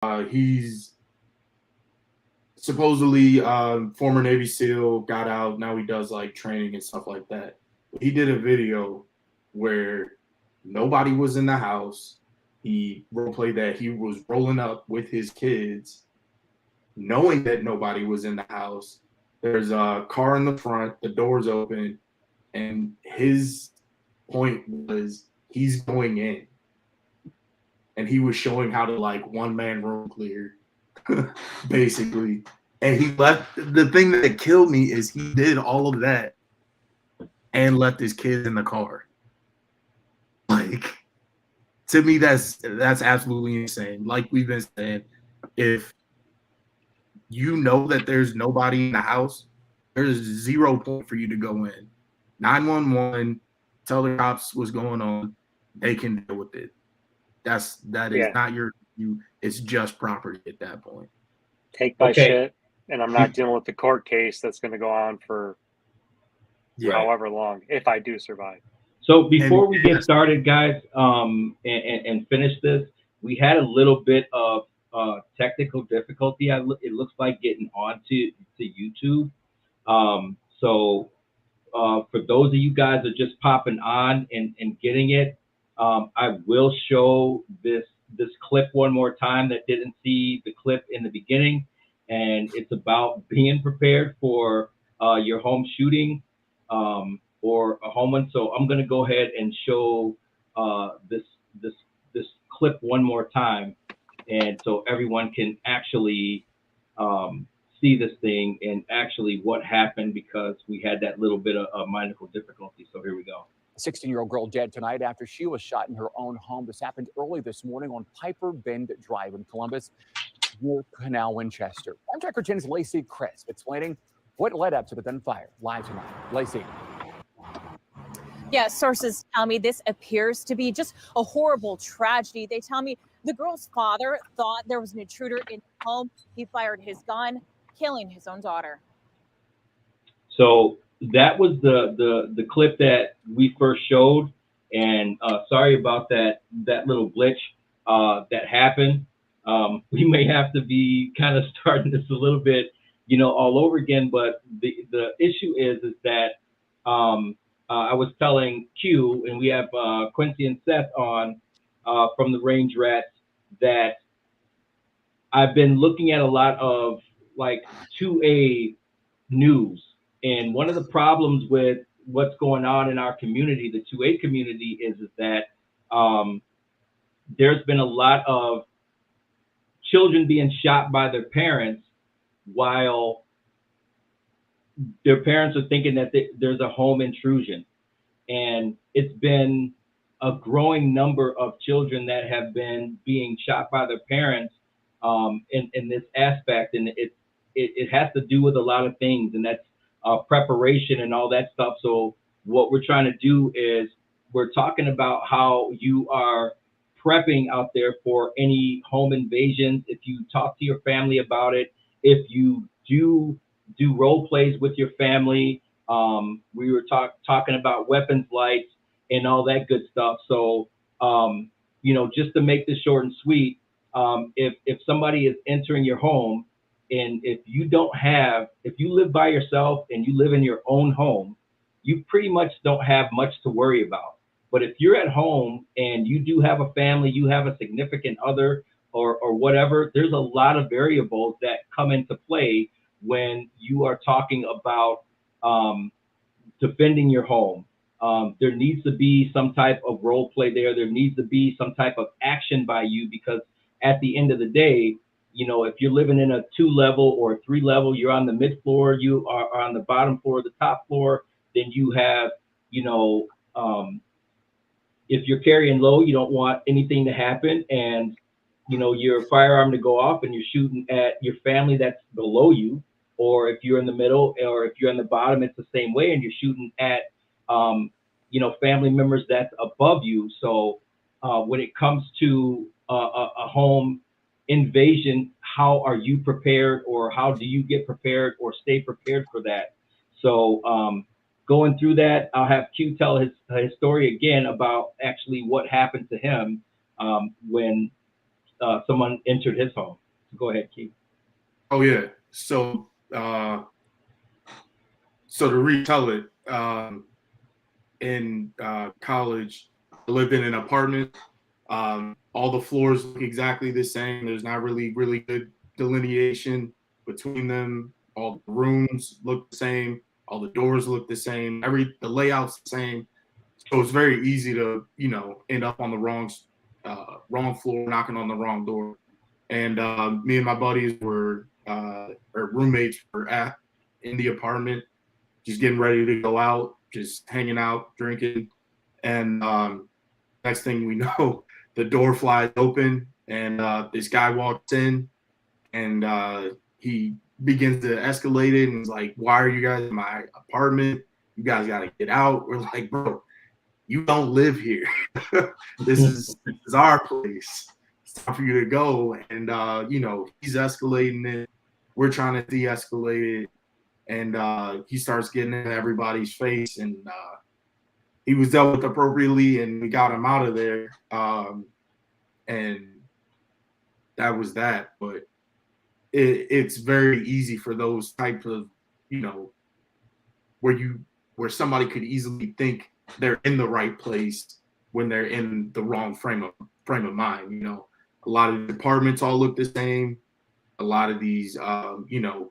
He's supposedly former Navy SEAL, got out. Now he does like training and stuff like that. He did a video where nobody was in the house. He role played that he was rolling up with his kids, knowing that nobody was in the house. There's a car in the front, the door's open, and his point was he's going in. And he was showing how to like one man room clear, basically. And he left. The thing that killed me is he did all of that and left his kids in the car. Like, to me, that's absolutely insane. Like we've been saying, if you know that there's nobody in the house, there's 0 point for you to go in. 911, tell the cops what's going on. They can deal with it. That is Yeah. not your you. It's just property at that point. Take my Okay. shit, and I'm not dealing with the court case that's going to go on for Yeah. however long if I do survive. So before we get started, guys, and finish this, we had a little bit of technical difficulty. It looks like getting onto YouTube. So for those of you guys that are just popping on and getting it, I will show this clip one more time that didn't see the clip in the beginning, and it's about being prepared for your home shooting or a home one. So I'm going to go ahead and show this this this clip one more time, and so everyone can actually see this thing and actually what happened, because we had that little bit of technical difficulty. So here we go. 16-year-old girl dead tonight after she was shot in her own home. This happened early this morning on Piper Bend Drive in Columbus, near Canal Winchester. I'm Tracker 10's Lacey Crisp explaining what led up to the gunfire. Live tonight. Lacey. Yes, sources tell me this appears to be just a horrible tragedy. They tell me the girl's father thought there was an intruder in the home. He fired his gun, killing his own daughter. So that was the clip that we first showed, and sorry about that little glitch that happened. We may have to be kind of starting this a little bit, all over again. But the issue is that I was telling Q, and we have Quincy and Seth on from the Range Rats, that I've been looking at a lot of like 2A news. And one of the problems with what's going on in our community, the 2A community, is that there's been a lot of children being shot by their parents while their parents are thinking that there's a home intrusion. And it's been a growing number of children that have been being shot by their parents in this aspect. And it has to do with a lot of things, and that's preparation and all that stuff. So what we're trying to do is we're talking about how you are prepping out there for any home invasions. If you talk to your family about it, if you do role plays with your family, we were talking about weapons lights and all that good stuff. So just to make this short and sweet, if somebody is entering your home, and if you live by yourself and you live in your own home, you pretty much don't have much to worry about. But if you're at home and you do have a family, you have a significant other or whatever, there's a lot of variables that come into play when you are talking about defending your home. There needs to be some type of role play there. There needs to be some type of action by you, because at the end of the day, if you're living in a 2-level or a 3-level, you're on the mid floor, you are on the bottom floor, the top floor, then you have, if you're carrying low, you don't want anything to happen, and, your firearm to go off and you're shooting at your family that's below you, or if you're in the middle, or if you're in the bottom, it's the same way, and you're shooting at, family members that's above you. So when it comes to a home invasion, how are you prepared, or how do you get prepared or stay prepared for that? So going through that, I'll have Q tell his story again about actually what happened to him when someone entered his home. Go ahead, Keith. Oh yeah. So to retell it, in college, I lived in an apartment. All the floors look exactly the same. There's not really good delineation between them. All the rooms look the same. All the doors look the same. The layout's the same. So it's very easy to, end up on the wrong floor, knocking on the wrong door. And me and my buddies or roommates were in the apartment, just getting ready to go out, just hanging out, drinking. And next thing we know, the door flies open and this guy walks in and he begins to escalate it and is like, "Why are you guys in my apartment? You guys got to get out." We're like, "Bro, you don't live here. This is our place. It's time for you to go." And he's escalating it. We're trying to de-escalate it. And he starts getting in everybody's face, and he was dealt with appropriately, and we got him out of there. And that was that. But it's very easy for those types of, where somebody could easily think they're in the right place when they're in the wrong frame of mind. A lot of the apartments all look the same. A lot of these,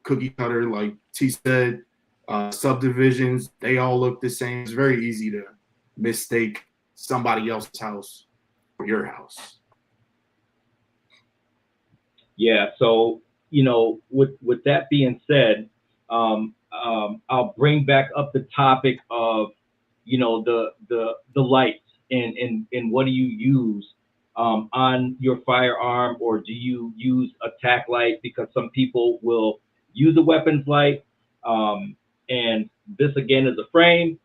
cookie cutter, like T said, subdivisions, they all look the same. It's very easy to mistake somebody else's house for your house. Yeah. So, with that being said, I'll bring back up the topic of, the lights and what do you use on your firearm, or do you use a tack light? Because some people will use a weapons light, and this again is a frame,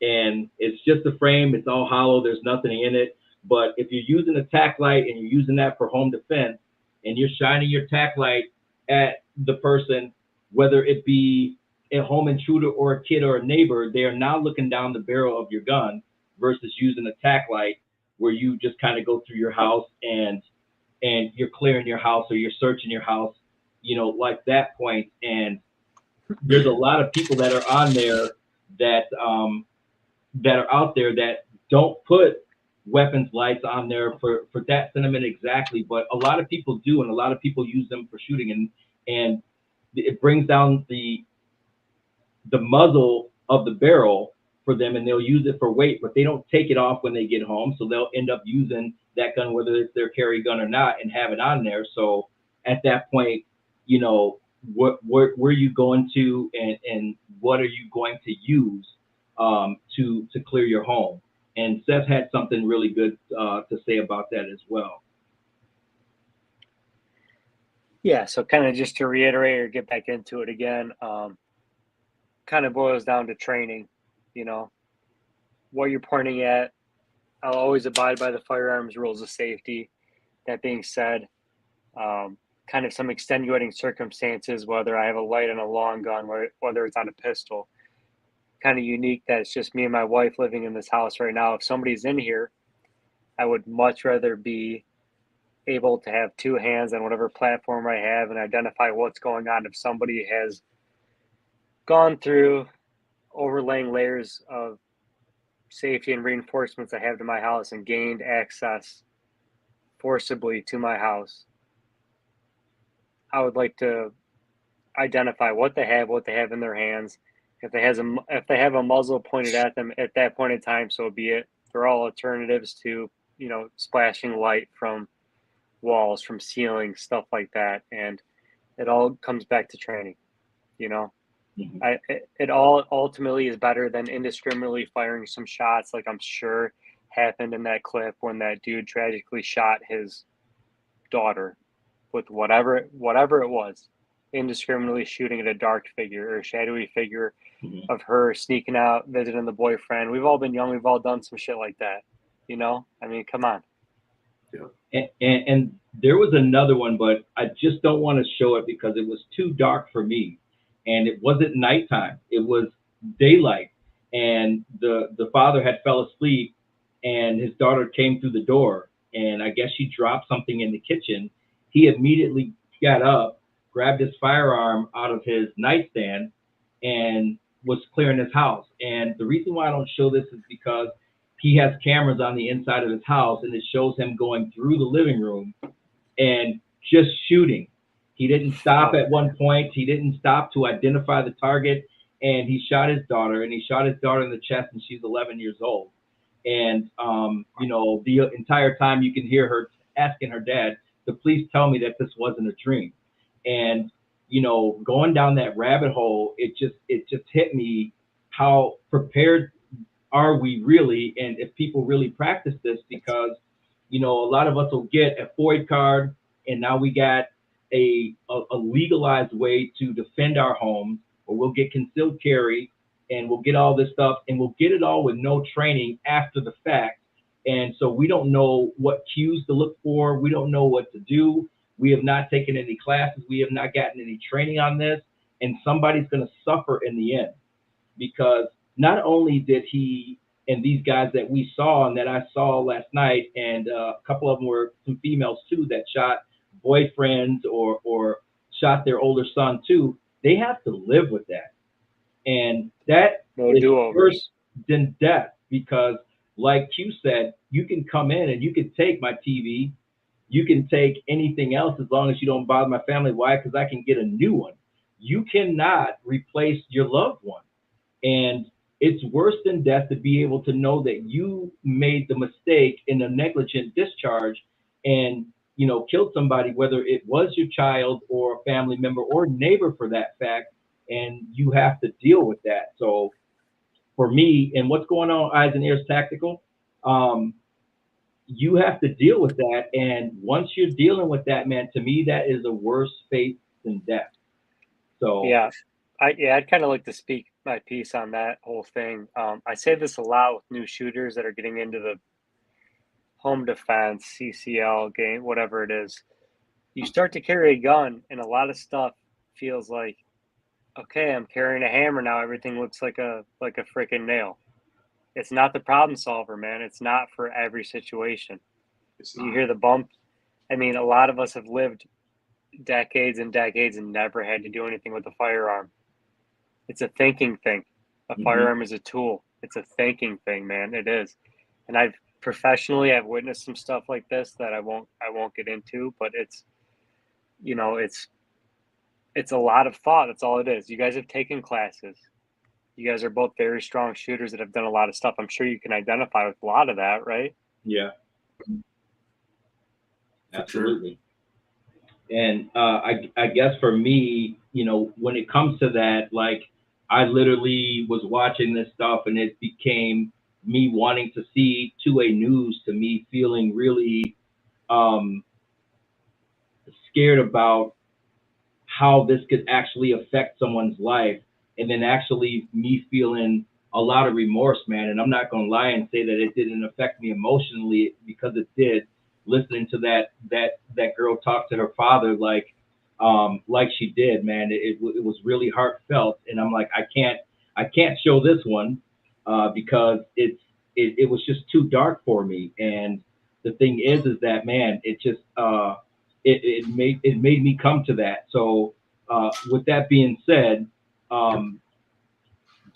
and it's just a frame. It's all hollow. There's nothing in it. But if you're using a tack light and you're using that for home defense, and you're shining your tack light at the person, whether it be a home intruder or a kid or a neighbor, they are now looking down the barrel of your gun versus using a tack light where you just kind of go through your house and you're clearing your house or you're searching your house, like that point. And there's a lot of people that are on there that are out there that don't put weapons lights on there for that sentiment exactly, but a lot of people do, and a lot of people use them for shooting, and it brings down the muzzle of the barrel for them, and they'll use it for weight, but they don't take it off when they get home, so they'll end up using that gun, whether it's their carry gun or not, and have it on there. So at that point, where are you going to, and what are you going to use to clear your home? And Seth had something really good to say about that as well. Yeah, so kind of just to reiterate or get back into it again, kind of boils down to training, what you're pointing at. I'll always abide by the firearms rules of safety. That being said, kind of some extenuating circumstances, whether I have a light and a long gun, whether it's on a pistol, kind of unique that it's just me and my wife living in this house right now. If somebody's in here, I would much rather be able to have two hands on whatever platform I have and identify what's going on. If somebody has gone through overlaying layers of safety and reinforcements I have to my house and gained access forcibly to my house, I would like to identify what they have in their hands. If they have a muzzle pointed at them at that point in time, so be it. They're all alternatives to, splashing light from walls, from ceilings, stuff like that. And it all comes back to training, Mm-hmm. It all ultimately is better than indiscriminately firing some shots, like I'm sure happened in that clip when that dude tragically shot his daughter with whatever it was, indiscriminately shooting at a dark figure or a shadowy figure mm-hmm. of her sneaking out, visiting the boyfriend. We've all been young. We've all done some shit like that. I mean, come on. Yeah. And there was another one, but I just don't want to show it because it was too dark for me. And it wasn't nighttime. It was daylight. And the father had fell asleep and his daughter came through the door and I guess she dropped something in the kitchen. He immediately got up, grabbed his firearm out of his nightstand, and was clearing his house. And the reason why I don't show this is because he has cameras on the inside of his house, and it shows him going through the living room and just shooting. He didn't stop at one point. He didn't stop to identify the target, and he shot his daughter, and he shot his daughter in the chest, and she's 11 years old. And, you know, the entire time you can hear her asking her dad to please tell me that this wasn't a dream. And, you know, going down that rabbit hole, it just hit me how prepared are we really, and if people really practice this, because, you know, a lot of us will get a FOID card, and now we got a legalized way to defend our homes, or we'll get concealed carry, and we'll get all this stuff, and we'll get it all with no training after the fact. And so we don't know what cues to look for. We don't know what to do. We have not taken any classes. We have not gotten any training on this, and somebody's going to suffer in the end, because not only did he and these guys that we saw and that I saw last night, and a couple of them were some females too that shot boyfriends or shot their older son too, they have to live with that. And that is worse than death, because like Q said, you can come in and you can take my TV, you can take anything else as long as you don't bother my family. Why? Because I can get a new one. You cannot replace your loved one. And it's worse than death to be able to know that you made the mistake in a negligent discharge and, you know, killed somebody, whether it was your child or a family member or neighbor for that fact, and you have to deal with that. So for me, and what's going on Eyes and Ears Tactical, you have to deal with that. And once you're dealing with that, man, to me, that is a worse fate than death. So yeah, I'd kind of like to speak my piece on that whole thing. I say this a lot with new shooters that are getting into the home defense, CCL game, whatever it is. You start to carry a gun, and a lot of stuff feels like, okay, I'm carrying a hammer now. Everything looks like a freaking nail. It's not the problem solver, man. It's not for every situation. You hear the bump. I mean, a lot of us have lived decades and decades and never had to do anything with a firearm. It's a thinking thing. A firearm is a tool. It's a thinking thing, man. It is. And I've witnessed some stuff like this that I won't get into, but it's, you know, it's a lot of thought. That's all it is. You guys have taken classes. You guys are both very strong shooters that have done a lot of stuff. I'm sure you can identify with a lot of that, right? Yeah. Absolutely. And I guess for me, you know, when it comes to that, like, I literally was watching this stuff, and it became me wanting to see 2A News, to me feeling really scared about how this could actually affect someone's life, and then actually me feeling a lot of remorse, man. And I'm not gonna lie and say that it didn't affect me emotionally, because it did. Listening to that girl talk to her father like she did, man, it was really heartfelt. And I'm like, I can't show this one because it was just too dark for me. And the thing is that, man, it just it made me come to that. So with that being said,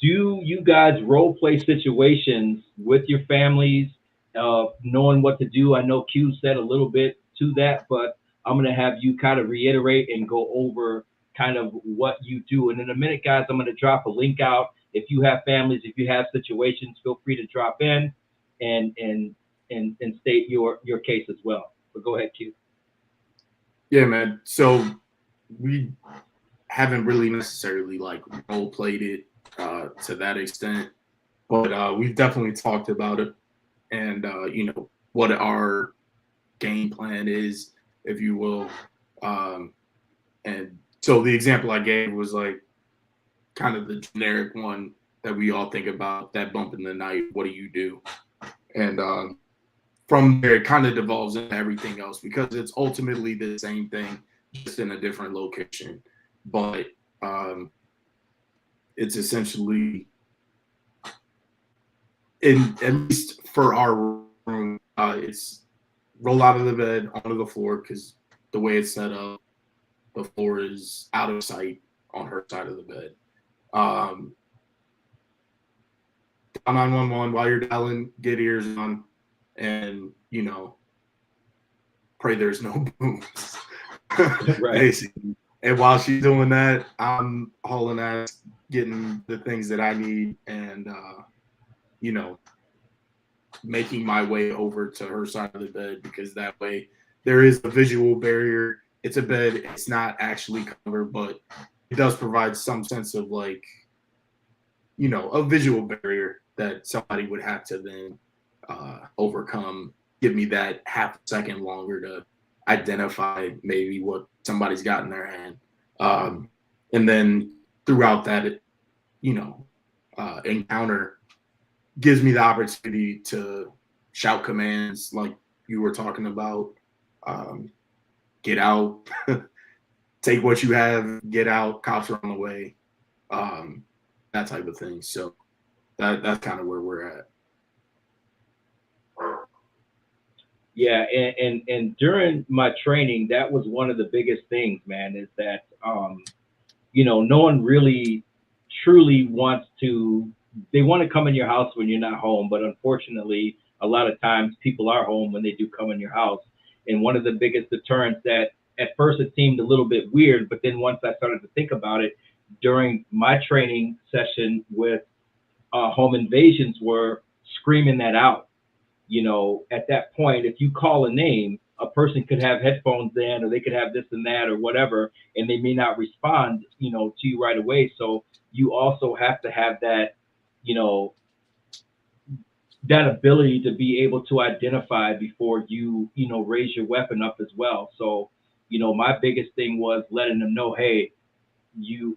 do you guys role play situations with your families, knowing what to do? I know Q said a little bit to that, but I'm going to have you kind of reiterate and go over kind of what you do. And in a minute, guys, I'm going to drop a link out. If you have families, if you have situations, feel free to drop in and state your case as well. But go ahead, Q. Yeah, man. So we haven't really necessarily like role played it to that extent, but we've definitely talked about it, and you know, what our game plan is, if you will. And so the example I gave was like kind of the generic one that we all think about, that bump in the night. What do you do? And from there, it kind of devolves into everything else, because it's ultimately the same thing, just in a different location. But it's essentially, at least for our room, it's roll out of the bed onto the floor because the way it's set up, the floor is out of sight on her side of the bed. Dial 911 while you're dialing, get ears on, and, you know, pray there's no booms. Right. Basically. And while she's doing that, I'm hauling ass, getting the things that I need, and you know, making my way over to her side of the bed, because that way there is a visual barrier. It's a bed, it's not actually covered, but it does provide some sense of, like, you know, a visual barrier that somebody would have to then overcome, give me that half a second longer to identify maybe what somebody's got in their hand. And then throughout that, you know, encounter gives me the opportunity to shout commands like you were talking about. Get out, take what you have, get out, cops are on the way, that type of thing. So that's kind of where we're at. Yeah, and during my training, that was one of the biggest things, man, is that you know, no one really truly wants to, they want to come in your house when you're not home, but unfortunately, a lot of times people are home when they do come in your house. And one of the biggest deterrents that at first it seemed a little bit weird, but then once I started to think about it during my training session with home invasions, were screaming that out. You know, at that point, if you call a name, a person could have headphones in, or they could have this and that or whatever, and they may not respond, you know, to you right away. So you also have to have that, you know, that ability to be able to identify before you, you know, raise your weapon up as well. So, you know, my biggest thing was letting them know, hey,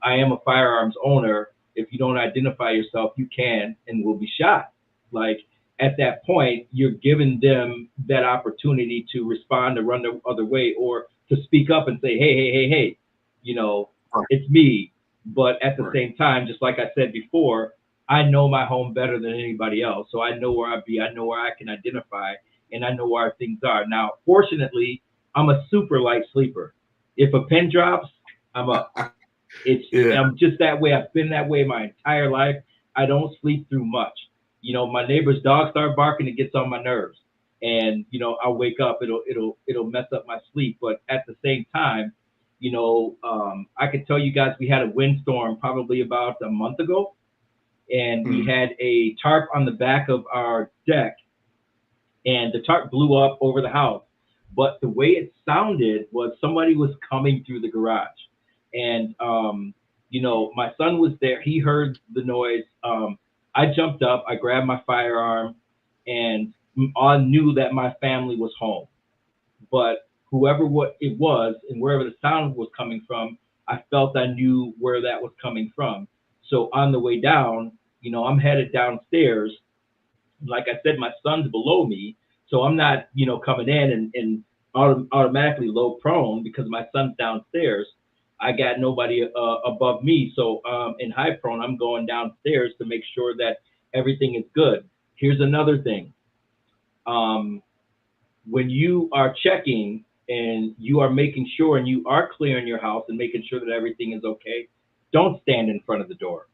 I am a firearms owner. If you don't identify yourself, you can and will be shot. Like, at that point, you're giving them that opportunity to respond, to run the other way, or to speak up and say, hey, you know, it's me. But at the same time, just like I said before, I know my home better than anybody else. So I know where I be, I know where I can identify, and I know where things are. Now, fortunately, I'm a super light sleeper. If a pin drops, I'm up. I'm just that way. I've been that way my entire life. I don't sleep through much. You know, my neighbor's dog start barking, it gets on my nerves. And, you know, I'll wake up, it'll mess up my sleep. But at the same time, you know, I could tell you guys we had a windstorm probably about a month ago, and we had a tarp on the back of our deck, and the tarp blew up over the house. But the way it sounded was somebody was coming through the garage. And, you know, my son was there. He heard the noise. I jumped up, I grabbed my firearm, and I knew that my family was home. But whoever what it was and wherever the sound was coming from, I felt I knew where that was coming from. So on the way down, you know, I'm headed downstairs. Like I said, my son's below me, so I'm not, you know, coming in and automatically low prone because my son's downstairs. I got nobody above me, so in high prone, I'm going downstairs to make sure that everything is good. Here's another thing: when you are checking and you are making sure and you are clearing your house and making sure that everything is okay, don't stand in front of the door.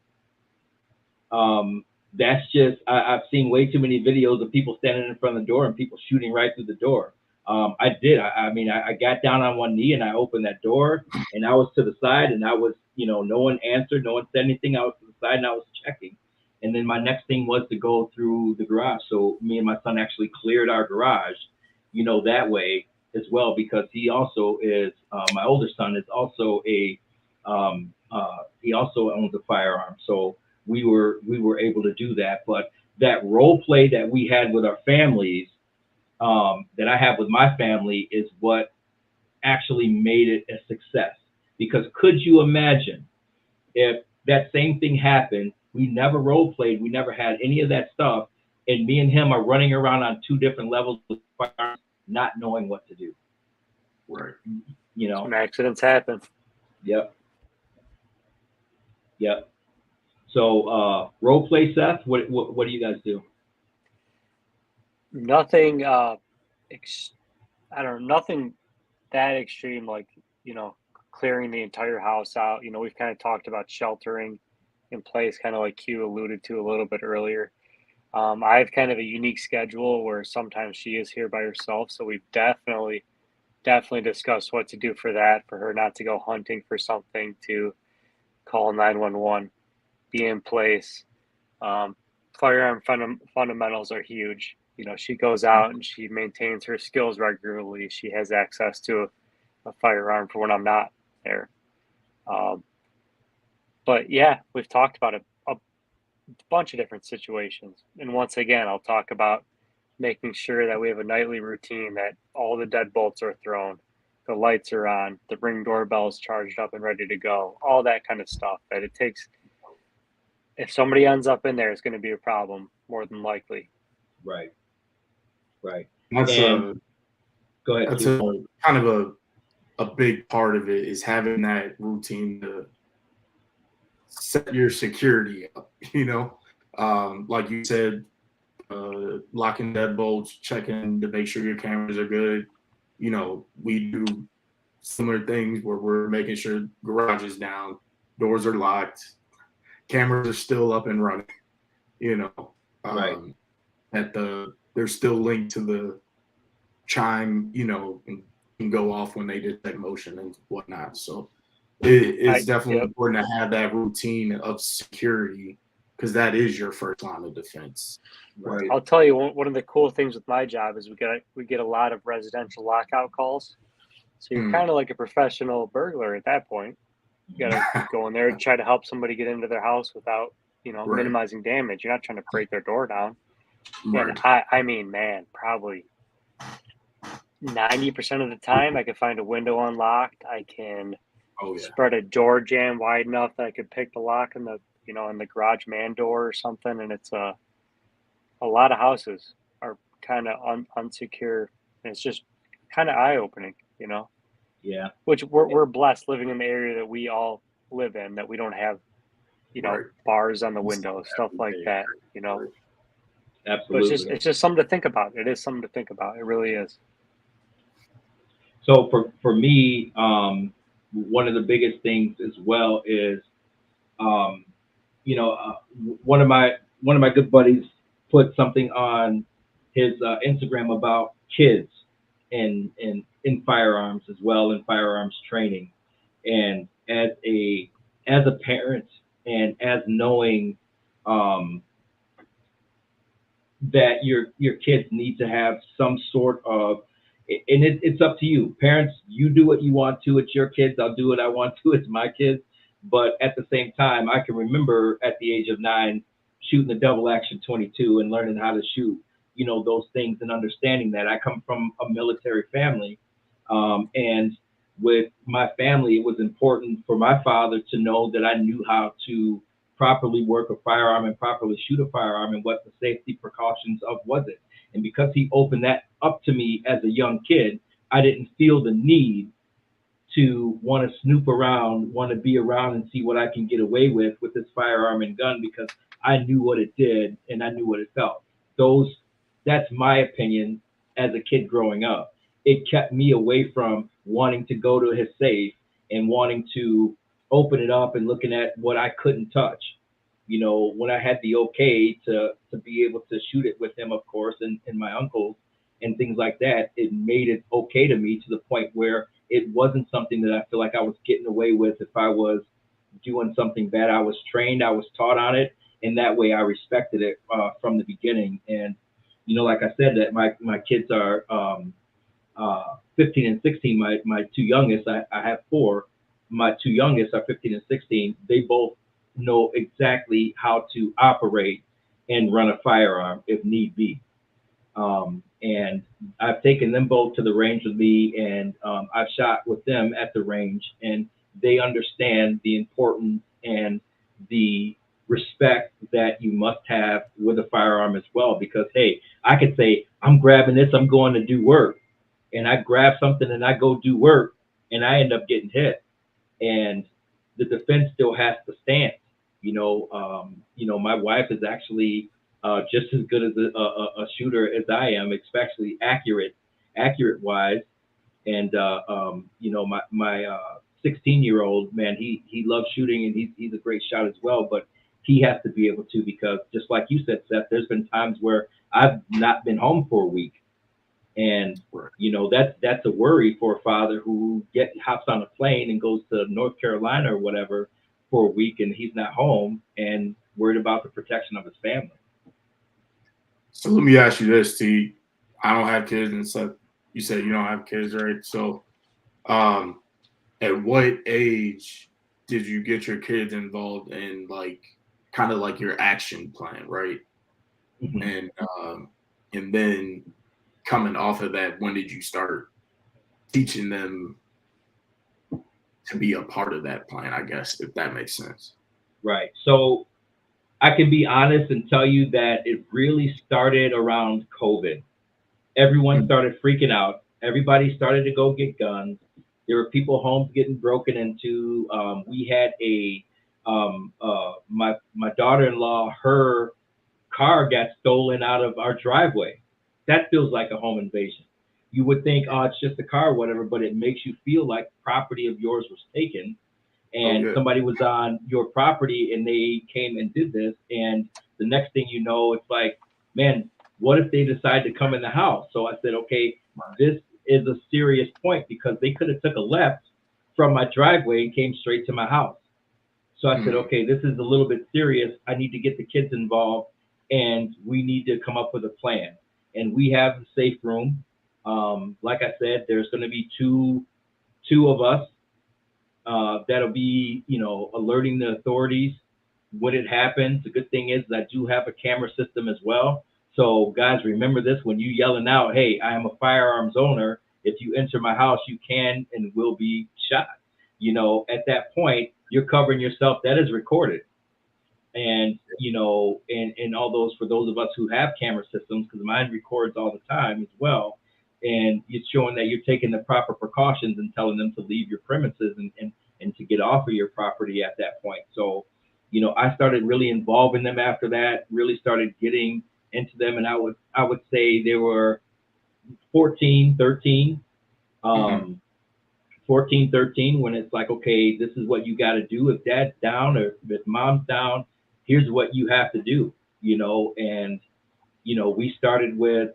That's just, I've seen way too many videos of people standing in front of the door and people shooting right through the door. I did. I mean, I got down on one knee and I opened that door and I was to the side and I was, you know, no one answered, no one said anything. I was to the side and I was checking. And then my next thing was to go through the garage. So me and my son actually cleared our garage, you know, that way as well, because he also is, my older son is also he also owns a firearm. So we were able to do that. But that role play that we had with our families, that I have with my family, is what actually made it a success. Because could you imagine if that same thing happened? We never role played, we never had any of that stuff, and me and him are running around on two different levels with firearms, not knowing what to do. Right. You know, Some accidents happen. Yep. So role play, Seth. What do you guys do? Nothing I don't know, nothing that extreme, like, clearing the entire house out. We've kind of talked about sheltering in place, kind of like Q alluded to a little bit earlier. I have kind of a unique schedule where sometimes she is here by herself, so we've definitely discussed what to do for that, for her not to go hunting for something, to call 911, be in place. Um, Firearm fundamentals are huge. She goes out and she maintains her skills regularly. She has access to a firearm for when I'm not there. Um, but yeah, we've talked about a bunch of different situations. And once again, I'll talk about making sure that we have a nightly routine, that all the deadbolts are thrown, the lights are on, the Ring doorbell is charged up and ready to go, all that kind of stuff. That it takes, if somebody ends up in there, it's going to be a problem more than likely. Right. Right. That's And go ahead. that's Q. a kind of a big part of it, is having that routine to set your security up. Like you said, locking deadbolts, checking to make sure your cameras are good. We do similar things where we're making sure garage is down, doors are locked, cameras are still up and running. Right. At they're still linked to the chime, and can go off when they detect motion and whatnot. So it's definitely Yep. important to have that routine of security, because that is your first line of defense. Right. I'll tell you, one of the cool things with my job is we get a lot of residential lockout calls. So you're kind of like a professional burglar at that point. You got to go in there and try to help somebody get into their house without, Right. minimizing damage. You're not trying to break their door down. Right. And I mean, man, probably 90% of the time I can find a window unlocked. I can Oh yeah. spread a door jamb wide enough that I could pick the lock in the, in the garage man door or something. And it's a lot of houses are kind of unsecure. And it's just kind of eye opening, Yeah. which we're blessed living in the area that we all live in, that we don't have, Right. bars on the window, stuff like that, But Absolutely. it's just something to think about. It is something to think about. It really is. So for me, one of the biggest things as well is, um, one of my good buddies put something on his Instagram about kids in firearms as well, in firearms training, and as a parent, and as knowing that your kids need to have some sort of, and it's up to you parents. You do what you want to. It's your kids. I'll do what I want to. It's my kids. But at the same time, I can remember at the age of 9 shooting a double action 22 and learning how to shoot, those things, and understanding that I come from a military family. And with my family, it was important for my father to know that I knew how to properly work a firearm and properly shoot a firearm, and what the safety precautions of was it. And because he opened that up to me as a young kid, I didn't feel the need to want to snoop around, want to be around and see what I can get away with this firearm and gun, because I knew what it did and I knew what it felt. That's my opinion as a kid growing up. It kept me away from wanting to go to his safe and wanting to open it up and looking at what I couldn't touch. When I had the okay to be able to shoot it with him, of course, and my uncles and things like that, it made it okay to me, to the point where it wasn't something that I feel like I was getting away with if I was doing something bad. I was trained, I was taught on it, and that way I respected it from the beginning. And like I said, that my kids are 15 and 16. My two youngest, I have 4. My two youngest are 15 and 16. They both know exactly how to operate and run a firearm if need be. And I've taken them both to the range with me, and I've shot with them at the range, and they understand the importance and the respect that you must have with a firearm as well. Because, hey, I could say, I'm grabbing this, I'm going to do work, and I grab something and I go do work, and I end up getting hit, and the defense still has to stand. My wife is actually just as good as a shooter as I am, especially accurate accurate wise. And you know, my 16-year-old man, he loves shooting, and he's a great shot as well. But he has to be able to, because just like you said, Seth, there's been times where I've not been home for a week, and you know, that's a worry for a father who hops on a plane and goes to North Carolina or whatever for a week, and he's not home and worried about the protection of his family. So let me ask you this, T. I don't have kids, and so you said you don't have kids, right? So, at what age did you get your kids involved in, like, kind of like your action plan, right? Mhm. And then coming off of that, when did you start teaching them to be a part of that plan? I guess, if that makes sense. Right. So I can be honest and tell you that it really started around COVID. Everyone started freaking out. Everybody started to go get guns. There were people homes getting broken into. We had my daughter-in-law, her car got stolen out of our driveway. That feels like a home invasion. You would think, oh, it's just a car or whatever, but it makes you feel like property of yours was taken, Oh, and yeah. somebody was on your property and they came and did this. And the next thing you know, it's like, man, what if they decide to come in the house? So I said, okay, this is a serious point, because they could have took a left from my driveway and came straight to my house. So I said, okay, this is a little bit serious. I need to get the kids involved, and we need to come up with a plan. And we have the safe room. Like I said, there's going to be two of us that'll be, you know, alerting the authorities when it happens. The good thing is I do have a camera system as well. So guys, remember this: when you yelling out, "Hey, I am a firearms owner. If you enter my house, you can and will be shot." You know, at that point, you're covering yourself. That is recorded. And you know, and all those, for those of us who have camera systems, because mine records all the time as well, and it's showing that you're taking the proper precautions and telling them to leave your premises and to get off of your property at that point. So, you know, I started really involving them after that, really started getting into them, and I would say they were 14, 13. 14, 13, when it's like, okay, this is what you got to do. If dad's down or if mom's down, here's what you have to do, you know. And, you know, we started with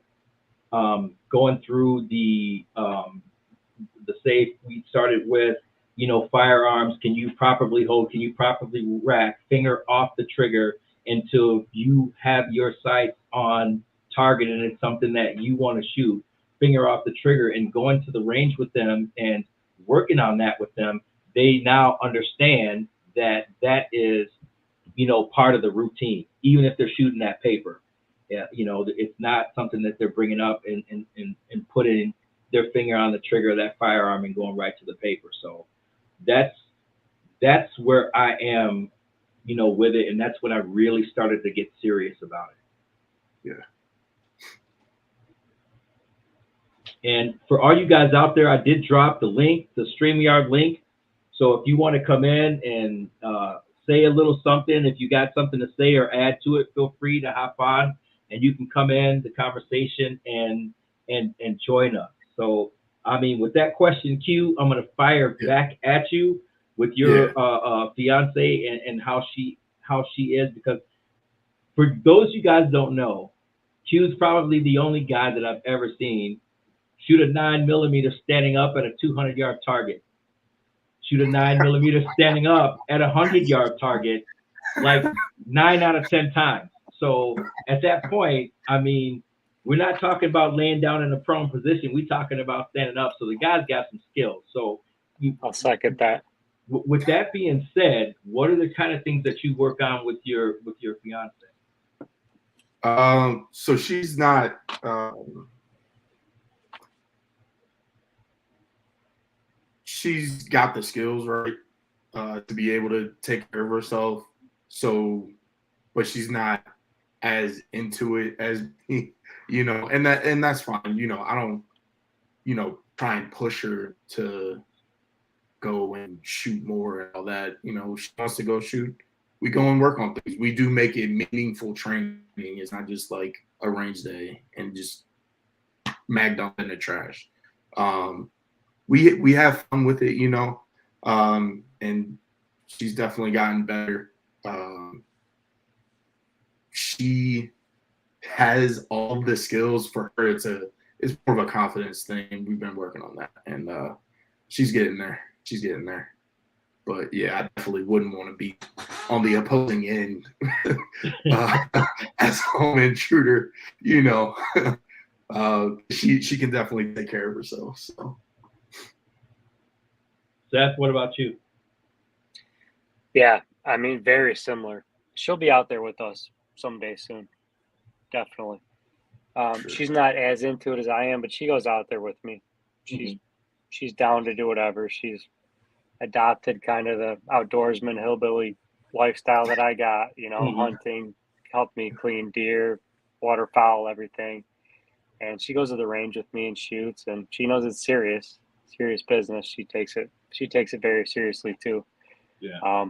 going through the safe. We started with, you know, firearms. Can you properly hold? Can you properly rack? Finger off the trigger until you have your sights on target and it's something that you want to shoot. Finger off the trigger, and going to the range with them and working on that with them. They now understand that that is, you know, part of the routine, even if they're shooting that paper. Yeah, you know, it's not something that they're bringing up and putting their finger on the trigger of that firearm and going right to the paper. So that's where I am, you know, with it, and that's when I really started to get serious about it. Yeah. And for all you guys out there, I did drop the link, the StreamYard link. So if you want to come in and say a little something, if you got something to say or add to it, feel free to hop on, and you can come in the conversation and join us. So, I mean, with that question, Q, I'm going to fire back at you with your fiance and how she is, because for those you guys don't know, Q's probably the only guy that I've ever seen shoot a 9mm standing up at a 200-yard target. Shoot a 9mm standing up at a 100-yard target, like 9 out of 10 times. So at that point, I mean, we're not talking about laying down in a prone position. We're talking about standing up. So the guy's got some skills. So I'll second that. With that being said, what are the kind of things that you work on with your fiance? So she's not. She's got the skills, right, to be able to take care of herself. So, but she's not as into it as me, you know, and that's fine. You know, I don't, you know, try and push her to go and shoot more and all that. You know, she wants to go shoot. We go and work on things. We do make it meaningful training. It's not just like a range day and just mag dump in the trash. We have fun with it, you know, and she's definitely gotten better. She has all the skills for her. It's more of a confidence thing. We've been working on that, and she's getting there. She's getting there. But yeah, I definitely wouldn't want to be on the opposing end as a home intruder. You know, she can definitely take care of herself. So. Seth, what about you? Yeah, I mean, very similar. She'll be out there with us someday soon. Definitely. Sure. She's not as into it as I am, but she goes out there with me. She's down to do whatever. She's adopted kind of the outdoorsman hillbilly lifestyle that I got, you know, hunting, helped me clean deer, waterfowl, everything. And she goes to the range with me and shoots, and she knows it's serious business. She takes it very seriously too. Yeah.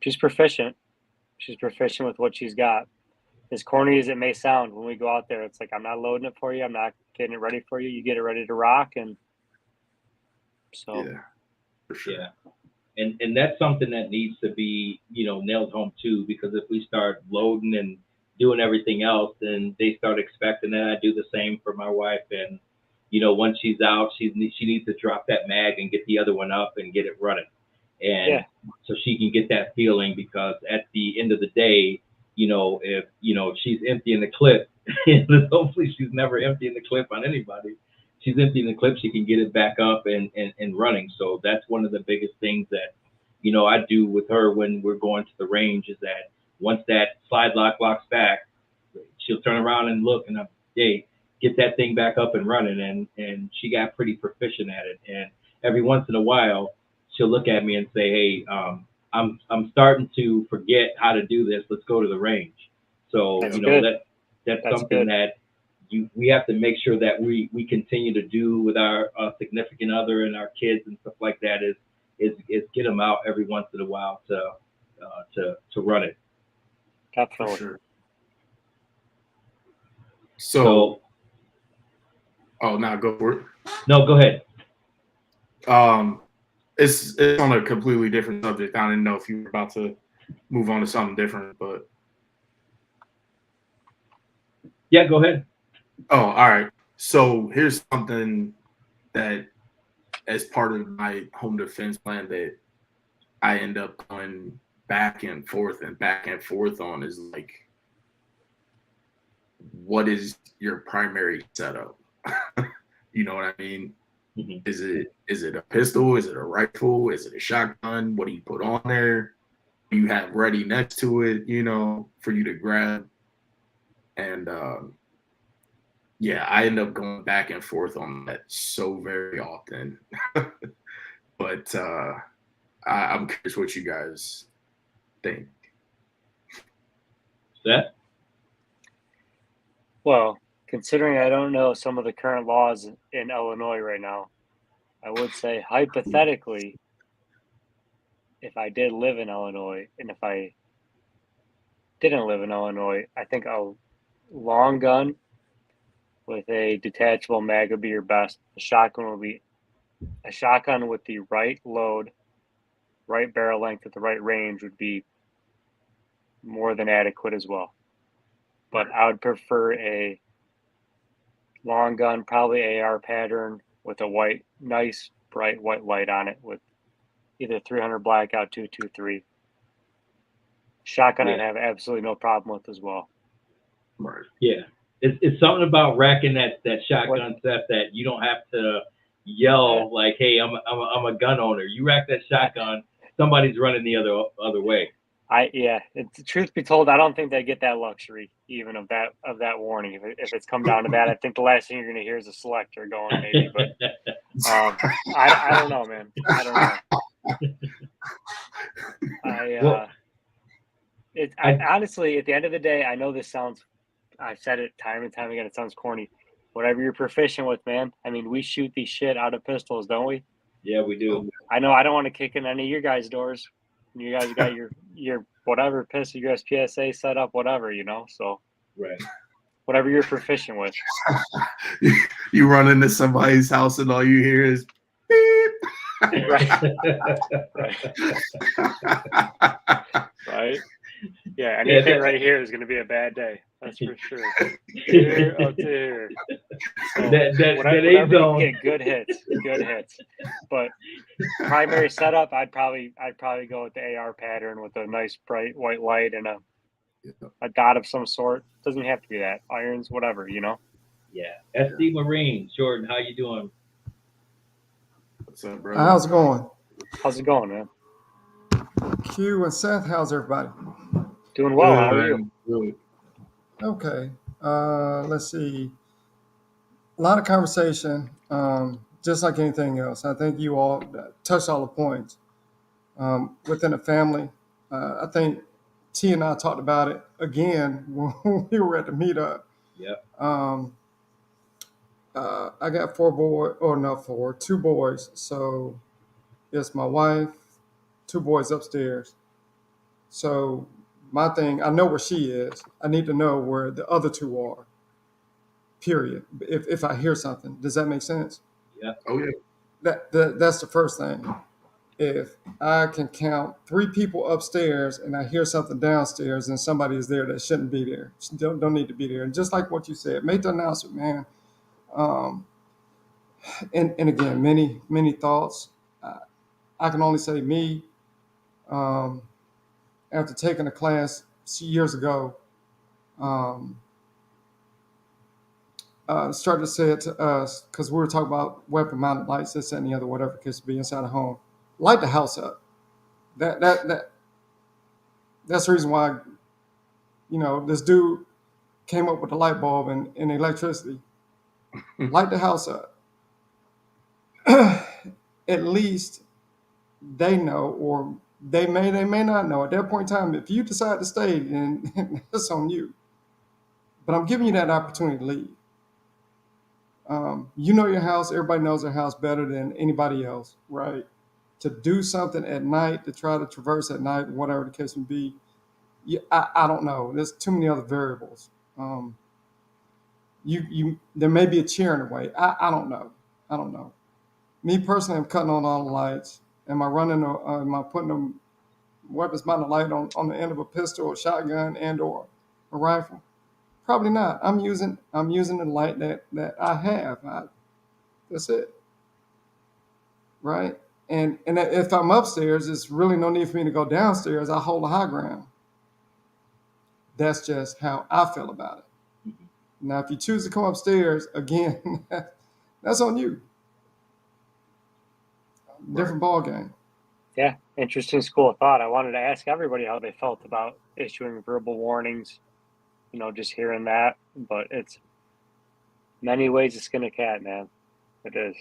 She's proficient. She's proficient with what she's got. As corny as it may sound, when we go out there, it's like, I'm not loading it for you. I'm not getting it ready for you. You get it ready to rock. And so, yeah, for sure. Yeah. And that's something that needs to be, you know, nailed home too, because if we start loading and doing everything else, then they start expecting that. I do the same for my wife. And, you know, once she's out, she needs to drop that mag and get the other one up and get it running. And so she can get that feeling, because at the end of the day, you know, if, you know, she's emptying the clip, hopefully she's never emptying the clip on anybody. She's emptying the clip, she can get it back up and running. So that's one of the biggest things that, you know, I do with her when we're going to the range, is that once that slide lock locks back, she'll turn around and look, and hey, get that thing back up and running. And she got pretty proficient at it. And every once in a while, she'll look at me and say, hey, I'm starting to forget how to do this. Let's go to the range. So, that's you know, good. that's good. something that we have to make sure that we continue to do with our significant other and our kids and stuff like that, is get them out every once in a while to run it. Definitely. For sure. So oh, now go for it. No, go ahead. It's on a completely different subject. I didn't know if you were about to move on to something different, but yeah, go ahead. Oh, all right. So here's something that, as part of my home defense plan, that I end up going back and forth on, is like, what is your primary setup? You know what I mean? Mm-hmm. Is it a pistol? Is it a rifle? Is it a shotgun? What do you put on there? Do you have ready next to it, you know, for you to grab? And yeah, I end up going back and forth on that so very often. But I'm curious what you guys think. Seth? Well, considering I don't know some of the current laws in Illinois right now, I would say hypothetically, if I did live in Illinois, and if I didn't live in Illinois, I think a long gun with a detachable mag would be your best. A shotgun would be a shotgun with the right load, right barrel length at the right range would be more than adequate as well. But I would prefer a long gun, probably AR pattern with a white, nice, bright white light on it with either 300 blackout 223. Shotgun I'd have absolutely no problem with as well. Right. Yeah. It's something about racking that shotgun set that you don't have to yell like, hey, I'm a gun owner. You rack that shotgun, somebody's running the other way. Truth be told, I don't think they get that luxury even of that warning. If it's come down to that, I think the last thing you're going to hear is a selector going maybe. But I don't know, man. I don't know. Honestly, at the end of the day, I know this sounds. I've said it time and time again. It sounds corny. Whatever you're proficient with, man. I mean, we shoot the shit out of pistols, don't we? Yeah, we do. I know. I don't want to kick in any of your guys' doors. You guys got your whatever pistol, your PSA set up, whatever, you know. So right. whatever you're proficient with. You run into somebody's house and all you hear is beep. Right. Right. Yeah, anything right here is going to be a bad day. That's for sure. Here up to here. So that whatever you zone. get, good hits. But primary setup, I'd probably go with the AR pattern with a nice bright white light and a dot of some sort. Doesn't have to be that. Irons, whatever, you know. Yeah. SD Marine, Jordan, how you doing? What's up, brother? How's it going? How's it going, man? Q and Seth, how's everybody? Doing well. How are you? Good. Okay. Let's see. A lot of conversation, just like anything else. I think you all touched all the points. Within a family, I think T and I talked about it again when we were at the meetup. Yep. I got two boys. So it's my wife, two boys upstairs. So my thing, I know where she is. I need to know where the other two are. Period. If I hear something, does that make sense? Yeah. Oh yeah. That's the first thing. If I can count 3 people upstairs and I hear something downstairs and somebody is there that shouldn't be there, don't need to be there. And just like what you said, make the announcement, man. And again, many thoughts. I can only say me. After taking a class years ago, started to say it to us because we were talking about weapon-mounted lights, this, that, and the other, whatever it could be inside a home. Light the house up. That's the reason why, this dude came up with the light bulb and electricity. Light the house up. At least they know, or they may not know. At that point in time, if you decide to stay, then that's on you. But I'm giving you that opportunity to leave. You know your house. Everybody knows their house better than anybody else, right? To do something at night, to try to traverse at night, whatever the case may be, I don't know. There's too many other variables. There may be a chair in the way. I don't know. Me personally, I'm cutting on all the lights. Am I putting a weapons mounted light on the end of a pistol, a shotgun, and or a rifle? Probably not. I'm using the light that I have. That's it. Right? And if I'm upstairs, there's really no need for me to go downstairs. I hold the high ground. That's just how I feel about it. Mm-hmm. Now, if you choose to come upstairs, again, that's on you. Different ball game. Yeah, interesting school of thought. I wanted to ask everybody how they felt about issuing verbal warnings. Just hearing that, but it's many ways to skin a cat, man. It is.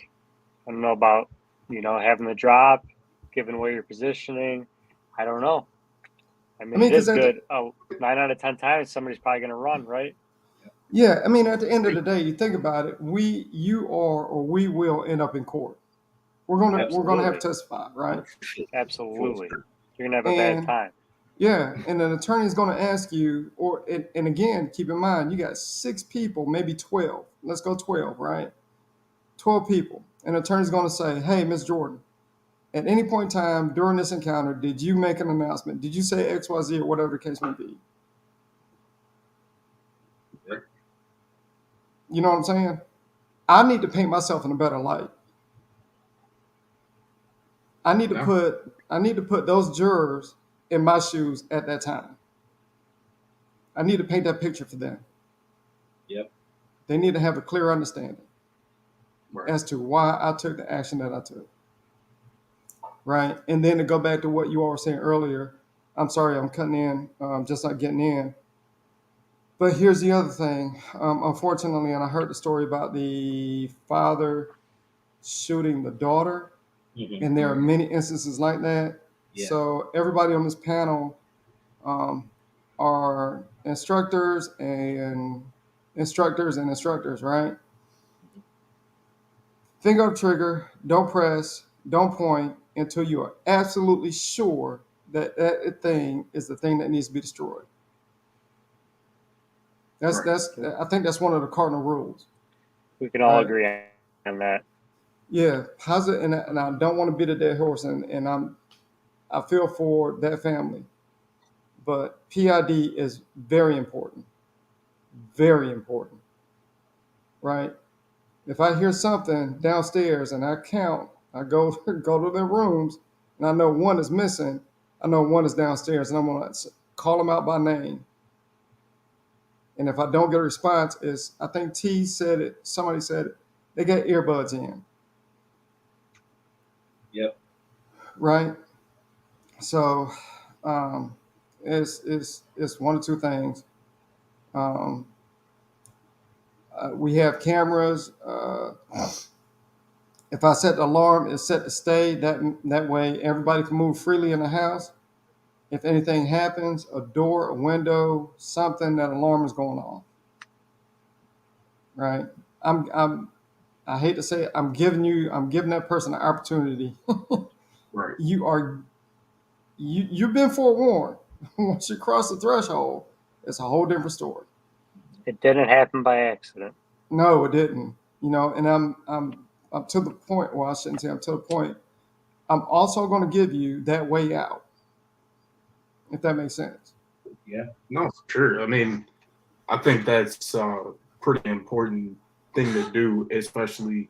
I don't know about, having the drop, giving away your positioning. I don't know. I mean it is good. 9 out of 10 times, somebody's probably going to run, right? Yeah. I mean, at the end of the day, you think about it, we will end up in court. We're going to have to testify, right? Absolutely. You're going to have a bad time. Yeah, and an attorney is going to ask you, and again, keep in mind, you got 6 people, maybe 12. Let's go 12, right? 12 people. An attorney is going to say, hey, Ms. Jordan, at any point in time during this encounter, did you make an announcement? Did you say X, Y, Z, or whatever the case may be? Yeah. You know what I'm saying? I need to paint myself in a better light. I need to put those jurors in my shoes at that time. I need to paint that picture for them. Yep. They need to have a clear understanding as to why I took the action that I took. Right. And then to go back to what you all were saying earlier, I'm sorry, I'm cutting in, just not getting in. But here's the other thing. Unfortunately, and I heard the story about the father shooting the daughter. Mm-hmm. And there are many instances like that. Yeah. So everybody on this panel are instructors, right? Finger on the trigger, don't press, don't point until you are absolutely sure that that thing is the thing that needs to be destroyed. That's I think that's one of the cardinal rules. We can all Right. agree on that. Yeah, positive, and I don't want to beat a dead horse, and I feel for that family, but PID is very important, right? If I hear something downstairs and I count, I go go to their rooms, and I know one is missing, I know one is downstairs, and I'm gonna call them out by name. And if I don't get a response, is I think T said it, somebody said it, they got earbuds in, Yep. right? So it's one of two things. Um, we have cameras. If I set the alarm, it's set to stay. That way, everybody can move freely in the house. If anything happens, a door, a window, something, that alarm is going off. Right? I hate to say it, I'm giving that person an opportunity. Right. You've been forewarned. Once you cross the threshold, it's a whole different story. It didn't happen by accident. No, it didn't. And I'm to the point. Well, I shouldn't say I'm to the point. I'm also going to give you that way out, if that makes sense. Yeah. No, sure. I mean, I think that's a pretty important thing to do, especially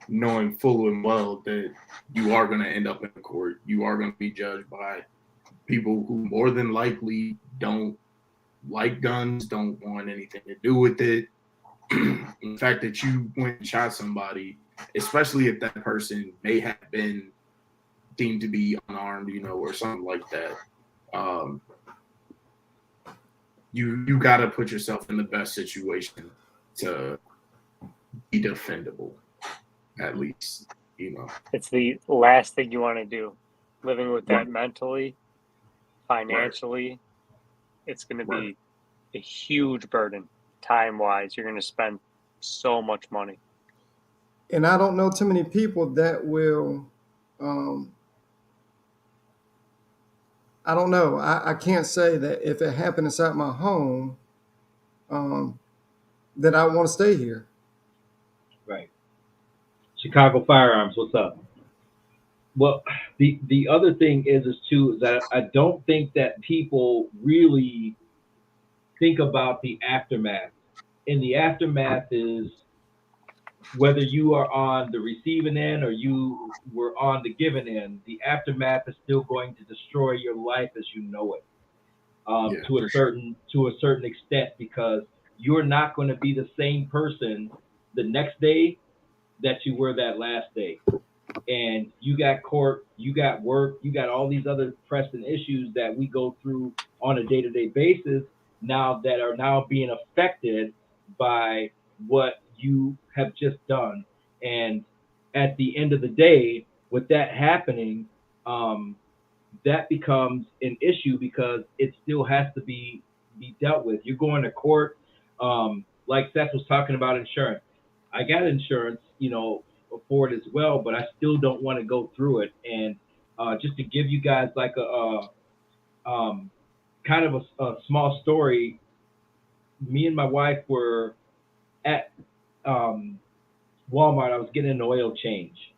knowing full and well that you are going to end up in court. You are going to be judged by people who more than likely don't like guns, don't want anything to do with it. The fact that you went and shot somebody, especially if that person may have been deemed to be unarmed, or something like that. You got to put yourself in the best situation to be defendable, at least. It's the last thing you want to do. Living with that Right. mentally, financially, it's going to be a huge burden. Time-wise, you're going to spend so much money. And I don't know too many people that will. I don't know. I can't say that if it happened inside my home, that I want to stay here. Right. Chicago Firearms, what's up? Well, the other thing is that I don't think that people really think about the aftermath. And the aftermath is whether you are on the receiving end or you were on the giving end, the aftermath is still going to destroy your life as you know it, to a certain extent, because you're not going to be the same person the next day that you were that last day. And you got court, you got work, you got all these other pressing issues that we go through on a day-to-day basis now that are now being affected by what you have just done. And at the end of the day, with that happening, that becomes an issue because it still has to be dealt with. You're going to court, like Seth was talking about insurance. I got insurance, for it as well, but I still don't want to go through it. And just to give you guys like kind of a small story, me and my wife were at Walmart. I was getting an oil change,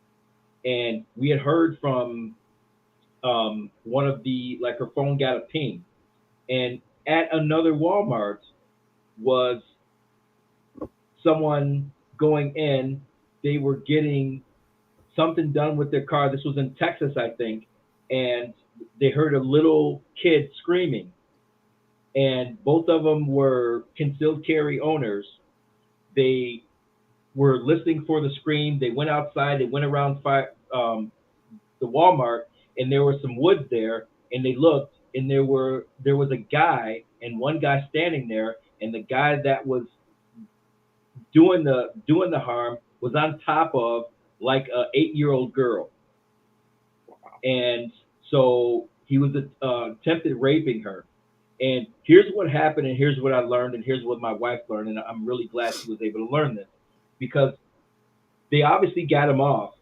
and we had heard from one of her phone got a ping, and at another Walmart was someone going in. They were getting something done with their car. This was in Texas, I think, and they heard a little kid screaming, and both of them were concealed carry owners. They were listening for the scream. They went outside. They went around the Walmart, and there was some woods there, and they looked, and there was a guy and one guy standing there, and the guy that was doing the harm was on top of like a 8-year-old girl, and so he was attempted raping her. And here's what happened, and here's what I learned, and here's what my wife learned, and I'm really glad she was able to learn this, because they obviously got him off,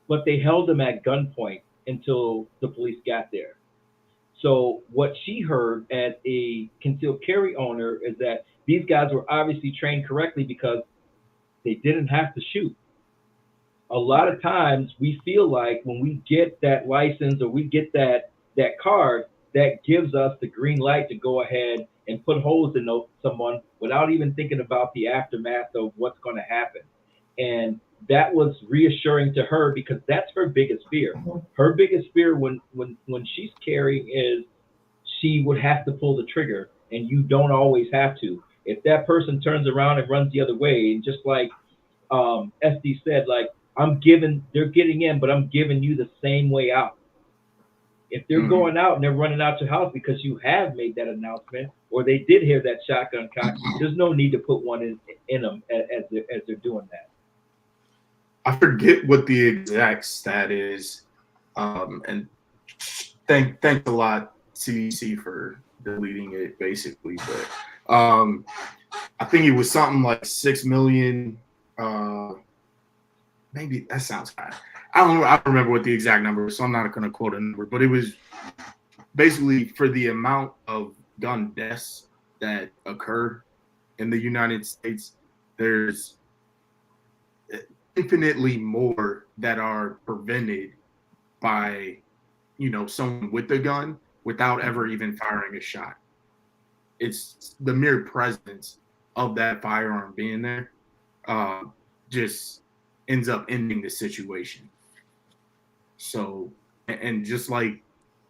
but they held him at gunpoint until the police got there. So what she heard as a concealed carry owner is that these guys were obviously trained correctly because they didn't have to shoot. A lot of times we feel like when we get that license or we get that card, that gives us the green light to go ahead and put holes in someone without even thinking about the aftermath of what's going to happen. And that was reassuring to her because that's her biggest fear. Her biggest fear when she's carrying is she would have to pull the trigger, and you don't always have to. If that person turns around and runs the other way, and just like SD said, like they're getting in, but I'm giving you the same way out. If they're going out and they're running out your house because you have made that announcement, or they did hear that shotgun cock, there's no need to put one in them as they're doing that. I forget what the exact stat is, and thanks a lot CDC for deleting it, basically. But I think it was something like 6 million. Maybe that sounds bad. I don't remember what the exact number is, so I'm not going to quote a number. But it was basically for the amount of gun deaths that occur in the United States. There's infinitely more that are prevented by, someone with a gun without ever even firing a shot. It's the mere presence of that firearm being there just ends up ending the situation. So, and just like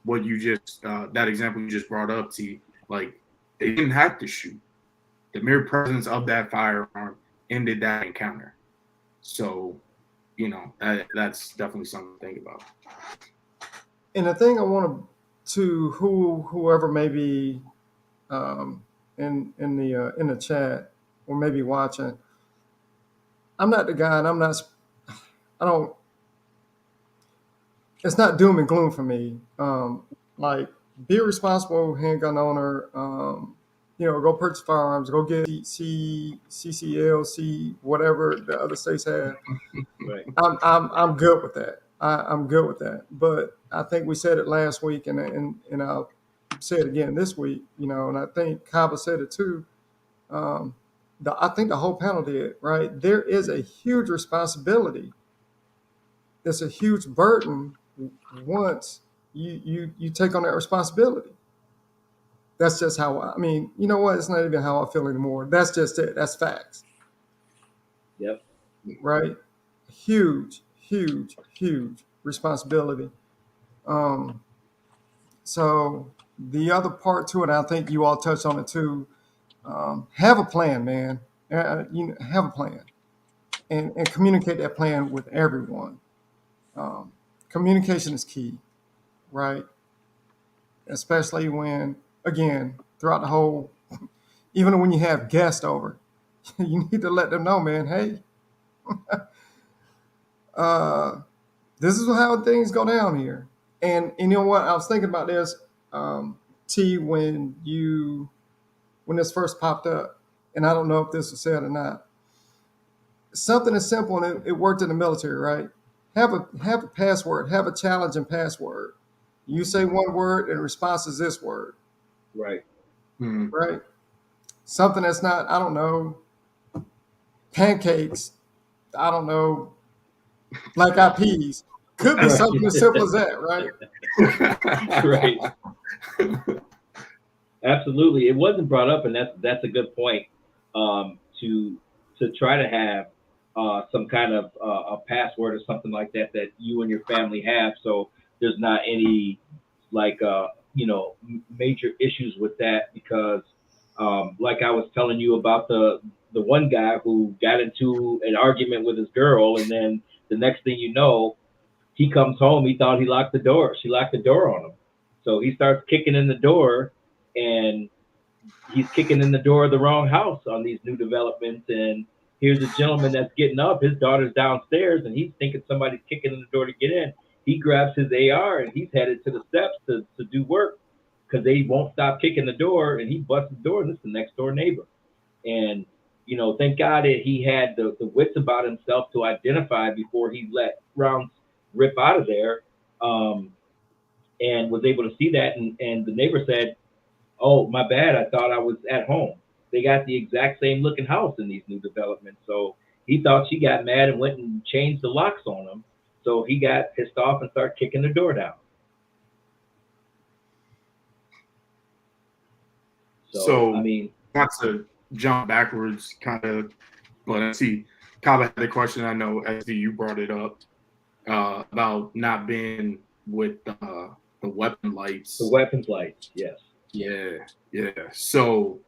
what you just, that example you just brought up, T, like they didn't have to shoot. The mere presence of that firearm ended that encounter. So, that's definitely something to think about. And the thing I want to whoever may be in the chat or maybe watching, I'm not the guy, and I don't. It's not doom and gloom for me. Like, be a responsible handgun owner. Go purchase firearms. Go get CCL, whatever the other states have. Right. I'm good with that. I'm good with that. But I think we said it last week, and I'll say it again this week. And I think Kaba said it too. I think the whole panel did, right? There is a huge responsibility. It's a huge burden once you take on that responsibility. That's just how I mean, you know what? It's not even how I feel anymore. That's just it. That's facts. Yep. Right? Huge, huge, huge responsibility. So the other part to it, I think you all touched on it too. Have a plan, man. Have a plan, and communicate that plan with everyone. Communication is key, right? Especially when, again, throughout the whole, even when you have guests over, you need to let them know, man, hey, this is how things go down here. And you know what? I was thinking about this, T, when this first popped up, and I don't know if this was said or not. Something as simple, and it worked in the military, right? Have a password, have a challenging password. You say one word, and the response is this word. Right. Right? Something that's not, I don't know, pancakes, I don't know, black eyed peas. Could be something as simple as that, right? Right. Absolutely. It wasn't brought up, and that's a good point. To try to have some kind of a password or something like that you and your family have, so there's not any major issues with that, because like I was telling you about the one guy who got into an argument with his girl, and then the next thing you know, he comes home, he thought he locked the door. She locked the door on him. So he starts kicking in the door, and he's kicking in the door of the wrong house on these new developments. And here's a gentleman that's getting up. His daughter's downstairs, and he's thinking somebody's kicking in the door to get in. He grabs his AR, and he's headed to the steps to do work, because they won't stop kicking the door. And he busts the door, and it's the next door neighbor. And, thank God that he had the wits about himself to identify before he let rounds rip out of there. and was able to see that. And the neighbor said, "Oh, my bad. I thought I was at home." They got the exact same looking house in these new developments. So he thought she got mad and went and changed the locks on them. So he got pissed off and started kicking the door down. So, I mean, not to jump backwards, kind of, but I see Kaba had the question. I know, SD, you brought it up about not being with the weapon lights. The weapons lights, yes. Yeah. So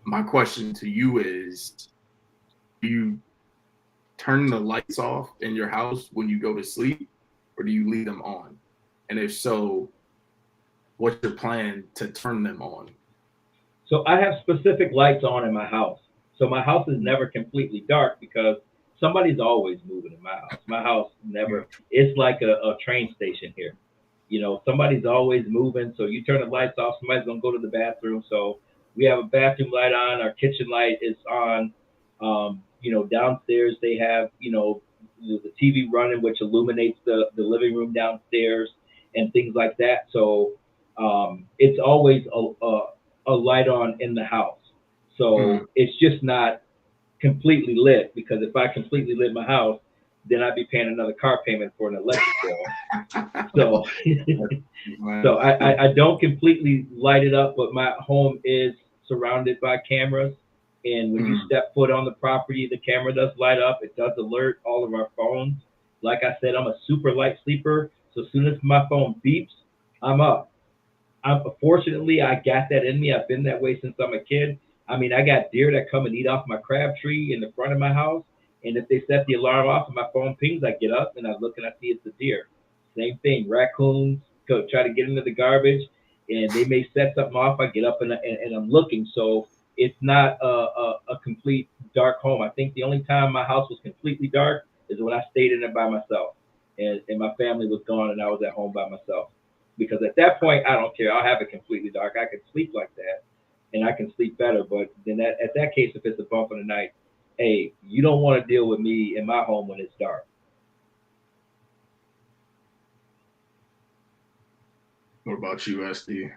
my question to you is, do you turn the lights off in your house when you go to sleep, or do you leave them on? And if so, what's your plan to turn them on? So I have specific lights on in my house. So my house is never completely dark because somebody's always moving in my house. My house never, it's like a train station here. You know, somebody's always moving. So you turn the lights off, somebody's going to go to the bathroom. So we have a bathroom light on, our kitchen light is on. You know, downstairs they have, you know, the TV running, which illuminates the living room downstairs and things like that. So it's always a light on in the house. So it's just not completely lit, because if I completely lit my house, then I'd be paying another car payment for an electric bill. So I don't completely light it up, but my home is surrounded by cameras. And when you step foot on the property, the camera does light up. It does alert all of our phones. Like I said, I'm a super light sleeper. So as soon as my phone beeps, I'm up. Fortunately, I got that in me. I've been that way since I'm a kid. I mean, I got deer that come and eat off my crab tree in the front of my house. And if they set the alarm off and my phone pings, I get up and I look and I see it's a deer. Same thing. Raccoons go try to get into the garbage and they may set something off. I get up and I'm looking. So it's not a complete dark home. I think the only time my house was completely dark is when I stayed in it by myself and my family was gone and I was at home by myself. Because at that point, I don't care. I'll have it completely dark. I can sleep like that, and I can sleep better. But then at that case, if it's a bump in the night, hey, you don't want to deal with me in my home when it's dark. What about you, SD?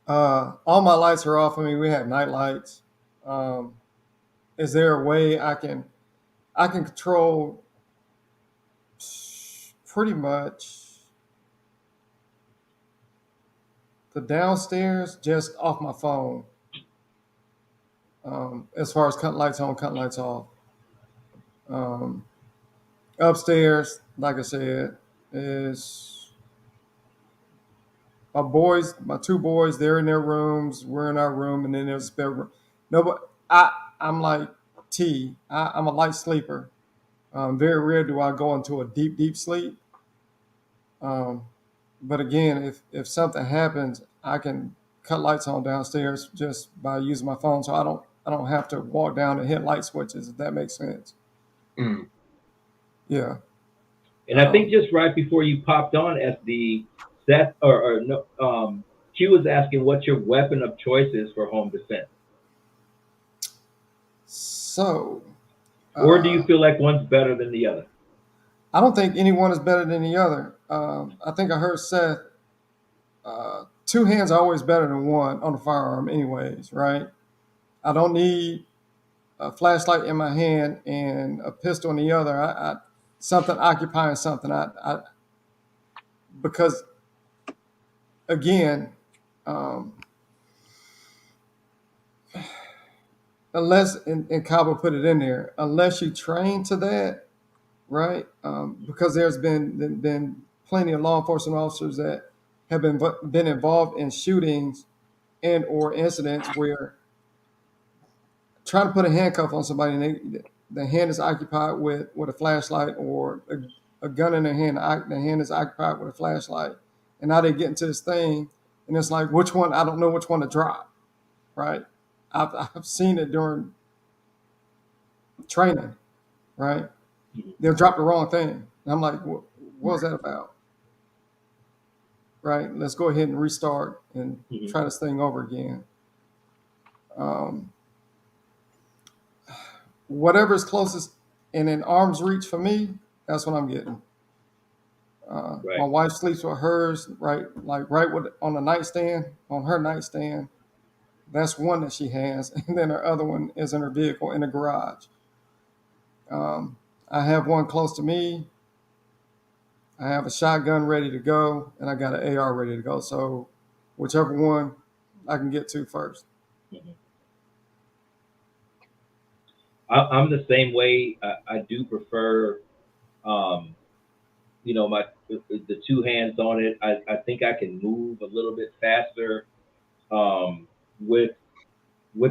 All my lights are off. I mean, we have night lights. Is there a way I can control pretty much the downstairs just off my phone? As far as cutting lights on, cutting lights off. Upstairs, like I said, is my two boys. They're in their rooms. We're in our room, and then there's a spare room. Nobody. I'm like I'm a light sleeper. Very rare do I go into a deep sleep. But again, if something happens, I can cut lights on downstairs just by using my phone, so I don't have to walk down and hit light switches. If that makes sense. Yeah. And I think just right before you popped on, SD, Seth or no, Q was asking what your weapon of choice is for home defense. So. Or do you feel like one's better than the other? I don't think anyone is better than the other. I think I heard Seth, two hands are always better than one on a firearm anyways, right? I don't need a flashlight in my hand and a pistol in the other. Something occupying something. Because again, unless, and Cabo put it in there, unless you train to that, right? Because there's been plenty of law enforcement officers that have been involved in shootings and or incidents where trying to put a handcuff on somebody and the hand is occupied with a flashlight or a gun in their hand. The hand is occupied with a flashlight, and now they get into this thing, and it's like, which one? I don't know which one to drop, right? I've seen it during training, right? They'll drop the wrong thing. And I'm like, what was that about? Right? Let's go ahead and restart and try this thing over again. Whatever's closest and in arm's reach for me, that's what I'm getting. Right. My wife sleeps with hers right on the nightstand, on her nightstand. That's one that she has, and then her other one is in her vehicle in the garage. I have one close to me. I have a shotgun ready to go, and I got an AR ready to go. So whichever one I can get to first. I'm the same way. I do prefer, the two hands on it. I think I can move a little bit faster um, with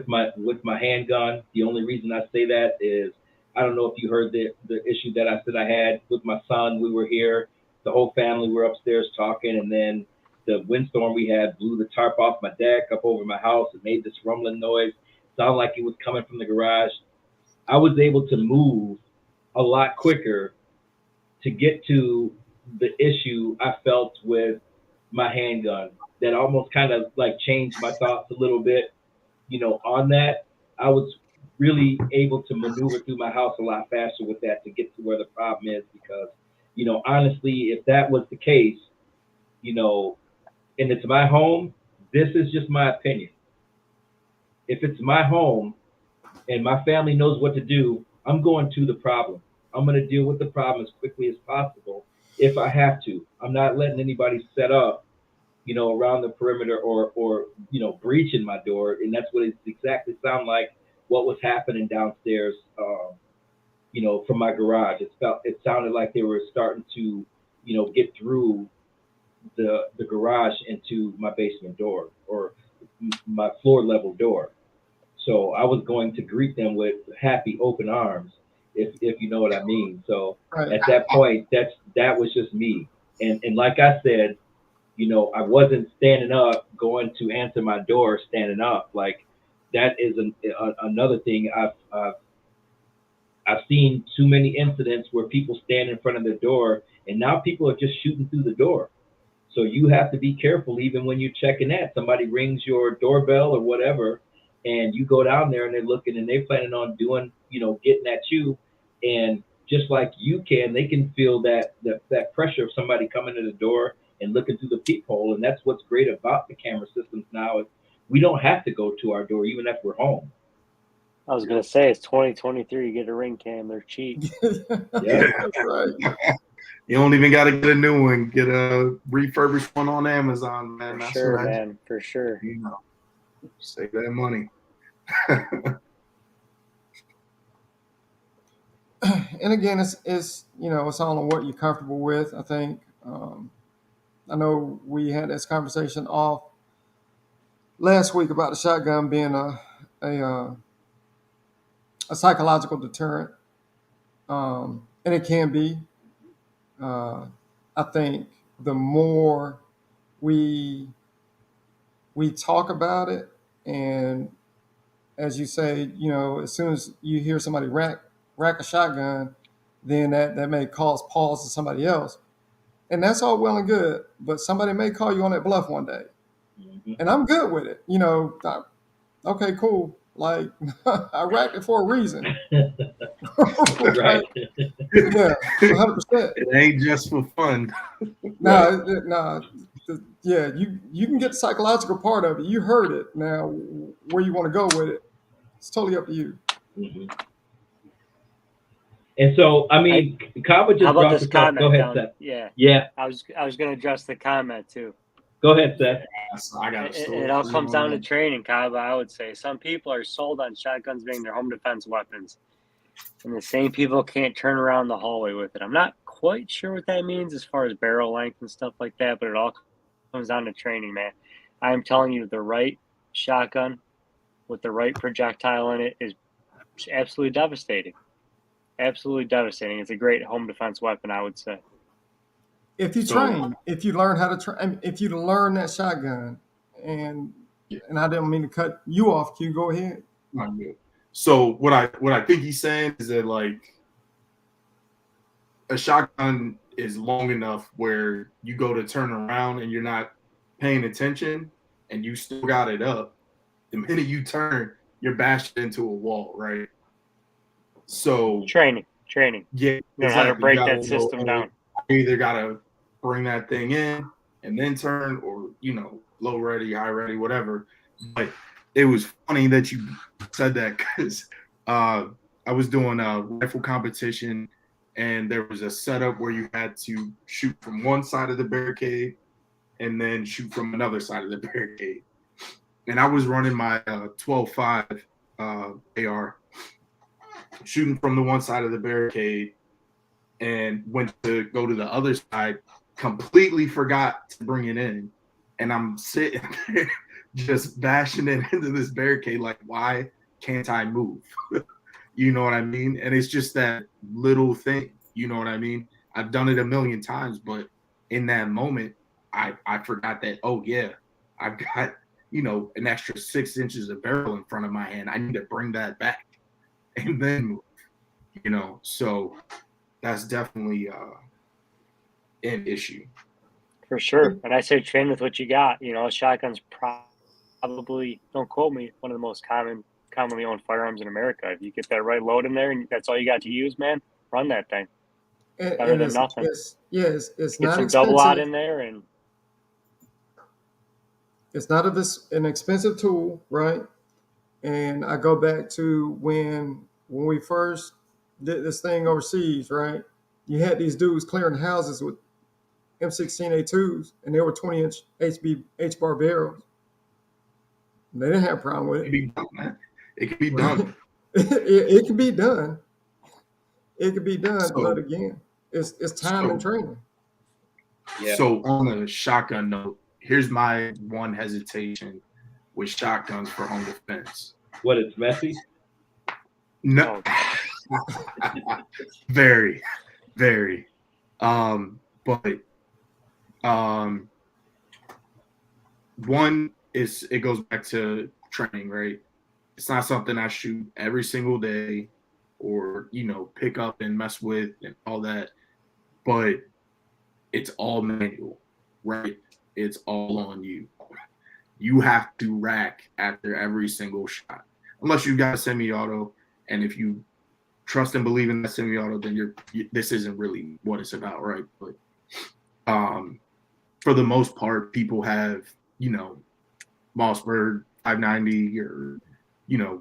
my handgun. The only reason I say that is I don't know if you heard the issue that I said I had with my son. We were here, the whole family were upstairs talking, and then the windstorm we had blew the tarp off my deck up over my house. It made this rumbling noise. Sounded like it was coming from the garage. I was able to move a lot quicker to get to the issue I felt with my handgun. That almost kind of like changed my thoughts a little bit, on that. I was really able to maneuver through my house a lot faster with that to get to where the problem is because, honestly, if that was the case, and it's my home, this is just my opinion. If it's my home and my family knows what to do, I'm going to the problem. I'm going to deal with the problem as quickly as possible if I have to. I'm not letting anybody set up, around the perimeter or breaching my door. And that's what it exactly sounded like what was happening downstairs, from my garage. It sounded like they were starting to, get through the garage into my basement door or my floor level door. So I was going to greet them with happy open arms, if you know what I mean. So Right. at that point, that was just me. And like I said, I wasn't standing up, going to answer my door, standing up. Like that is another thing. I've seen too many incidents where people stand in front of the door, and now people are just shooting through the door. So you have to be careful even when you're checking that. Somebody rings your doorbell or whatever, and you go down there and they're looking and they're planning on doing, getting at you. And just like you can, they can feel that pressure of somebody coming to the door and looking through the peephole. And that's what's great about the camera systems now is we don't have to go to our door even if we're home. I was gonna say it's 2023. You get a ring cam, they're cheap. Yeah. That's right. You don't even got to get a new one. Get a refurbished one on Amazon, man. For That's sure, what man. For sure. Save that money. And again, it's it's all on what you're comfortable with. I think I know we had this conversation off last week about the shotgun being a psychological deterrent, and it can be. I think the more we talk about it, and as you say, as soon as you hear somebody rack a shotgun, then that may cause pause to somebody else, and that's all well and good. But somebody may call you on that bluff one day, and I'm good with it. Okay, cool. Like I racked it for a reason. Right. Yeah, 100%. It ain't just for fun. No. Yeah, you can get the psychological part of it. You heard it. Now, where you want to go with it, it's totally up to you. Mm-hmm. And so, I mean, Kava just how about brought this this up. comment? Go ahead, Don? Seth. Yeah. I was gonna address the comment too. Go ahead, Seth. I got a story. It all comes down to training, Kava. I would say some people are sold on shotguns being their home defense weapons, and the same people can't turn around the hallway with it. I'm not quite sure what that means as far as barrel length and stuff like that, but it all comes down to training, man. I'm telling you, the right shotgun with the right projectile in it is absolutely devastating. Absolutely devastating. It's a great home defense weapon, I would say. If you train, if you learn how to train, if you learn that shotgun, and I didn't mean to cut you off, Q. Go ahead. Not good. So what I think he's saying is that like a shotgun is long enough where you go to turn around and you're not paying attention and you still got it up. The minute you turn, you're bashed into a wall, right? So training. Yeah, You know how to break that system down. I either gotta bring that thing in and then turn, or low ready, high ready, whatever. But it was funny that you said that, because I was doing a rifle competition, and there was a setup where you had to shoot from one side of the barricade and then shoot from another side of the barricade. And I was running my 12.5 AR, shooting from the one side of the barricade, and went to go to the other side, completely forgot to bring it in. And I'm sitting there just bashing it into this barricade, like, why can't I move? You know what I mean? And it's just that little thing, you know what I mean? I've done it a million times, but in that moment, I forgot that, oh yeah, I've got, an extra 6 inches of barrel in front of my hand. I need to bring that back and then move, so that's definitely an issue. For sure. And I say train with what you got. Shotgun's probably, don't quote me, one of the most commonly owned firearms in America. If you get that right load in there and that's all you got to use, man, run that thing. Better than nothing. It's Get not some expensive. double aught in there, and it's not an expensive tool, right? And I go back to when we first did this thing overseas, right? You had these dudes clearing houses with M16A2s, and they were 20-inch H-bar barrels. They didn't have a problem with it. It can be done, man. It can be done. It can be done. It can be done, So- but again, it's time and training. Yeah. So on the shotgun note, here's my one hesitation with shotguns for home defense. What, it's messy? No, very, very. But one is, it goes back to training, right? It's not something I shoot every single day, or pick up and mess with and all that. But it's all manual, right? It's all on you. You have to rack after every single shot, unless you've got a semi-auto. And if you trust and believe in that semi-auto, then this isn't really what it's about, right? But for the most part, people have Mossberg 590 or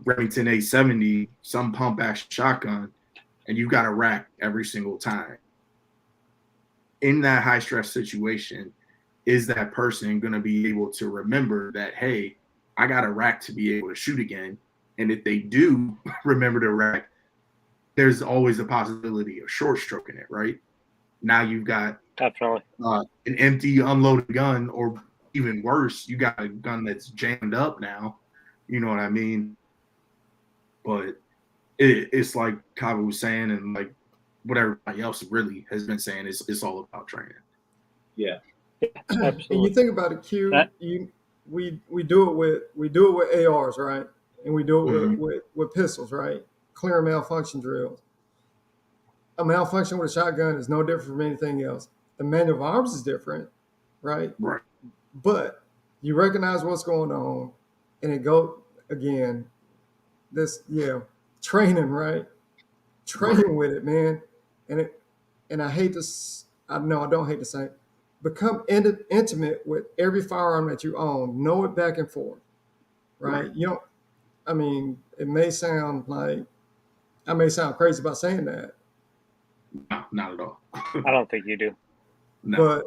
Remington 870, some pump action shotgun, and you've got to rack every single time. In that high stress situation, is that person going to be able to remember that, hey, I got a rack to be able to shoot again? And if they do remember to rack, there's always a possibility of short stroking it, right? Now you've got definitely an empty, unloaded gun, or even worse, you got a gun that's jammed up now. You know what I mean? But it's like Kava was saying, and like what everybody else really has been saying, it's all about training. Yeah. absolutely. And you think about it, Q. We do it with ARs, right? And we do it with pistols, right? Clear malfunction drills. A malfunction with a shotgun is no different from anything else. The manual of arms is different, right? Right. But you recognize what's going on, and it go again. Training, right? Training with it, man. And I hate to. I don't hate to say it. Become intimate with every firearm that you own. Know it back and forth, right? You don't. I mean, it may sound like I may sound crazy about saying that. No, not at all. I don't think you do. No. But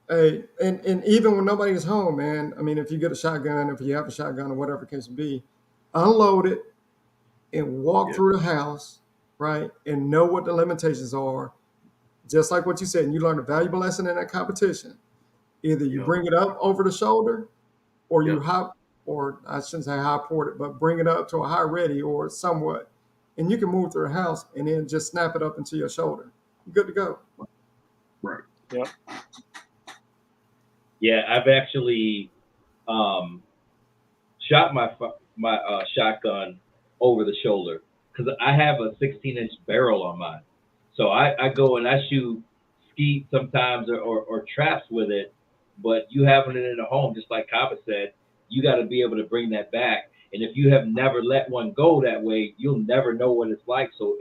hey, and even when nobody's home, man. I mean, if you get a shotgun, if you have a shotgun or whatever the case may be, unload it and walk through the house, right? And know what the limitations are. Just like what you said, and you learn a valuable lesson in that competition. Either you bring it up over the shoulder, or you hop, or I shouldn't say high port it, but bring it up to a high ready or somewhat. And you can move through the house and then just snap it up into your shoulder. You're good to go. Right. Yep. Yeah, I've actually shot my shotgun over the shoulder because I have a 16-inch barrel on mine. So I go and I shoot skeet sometimes or traps with it, but you having it in a home, just like Kava said, you got to be able to bring that back. And if you have never let one go that way, you'll never know what it's like. So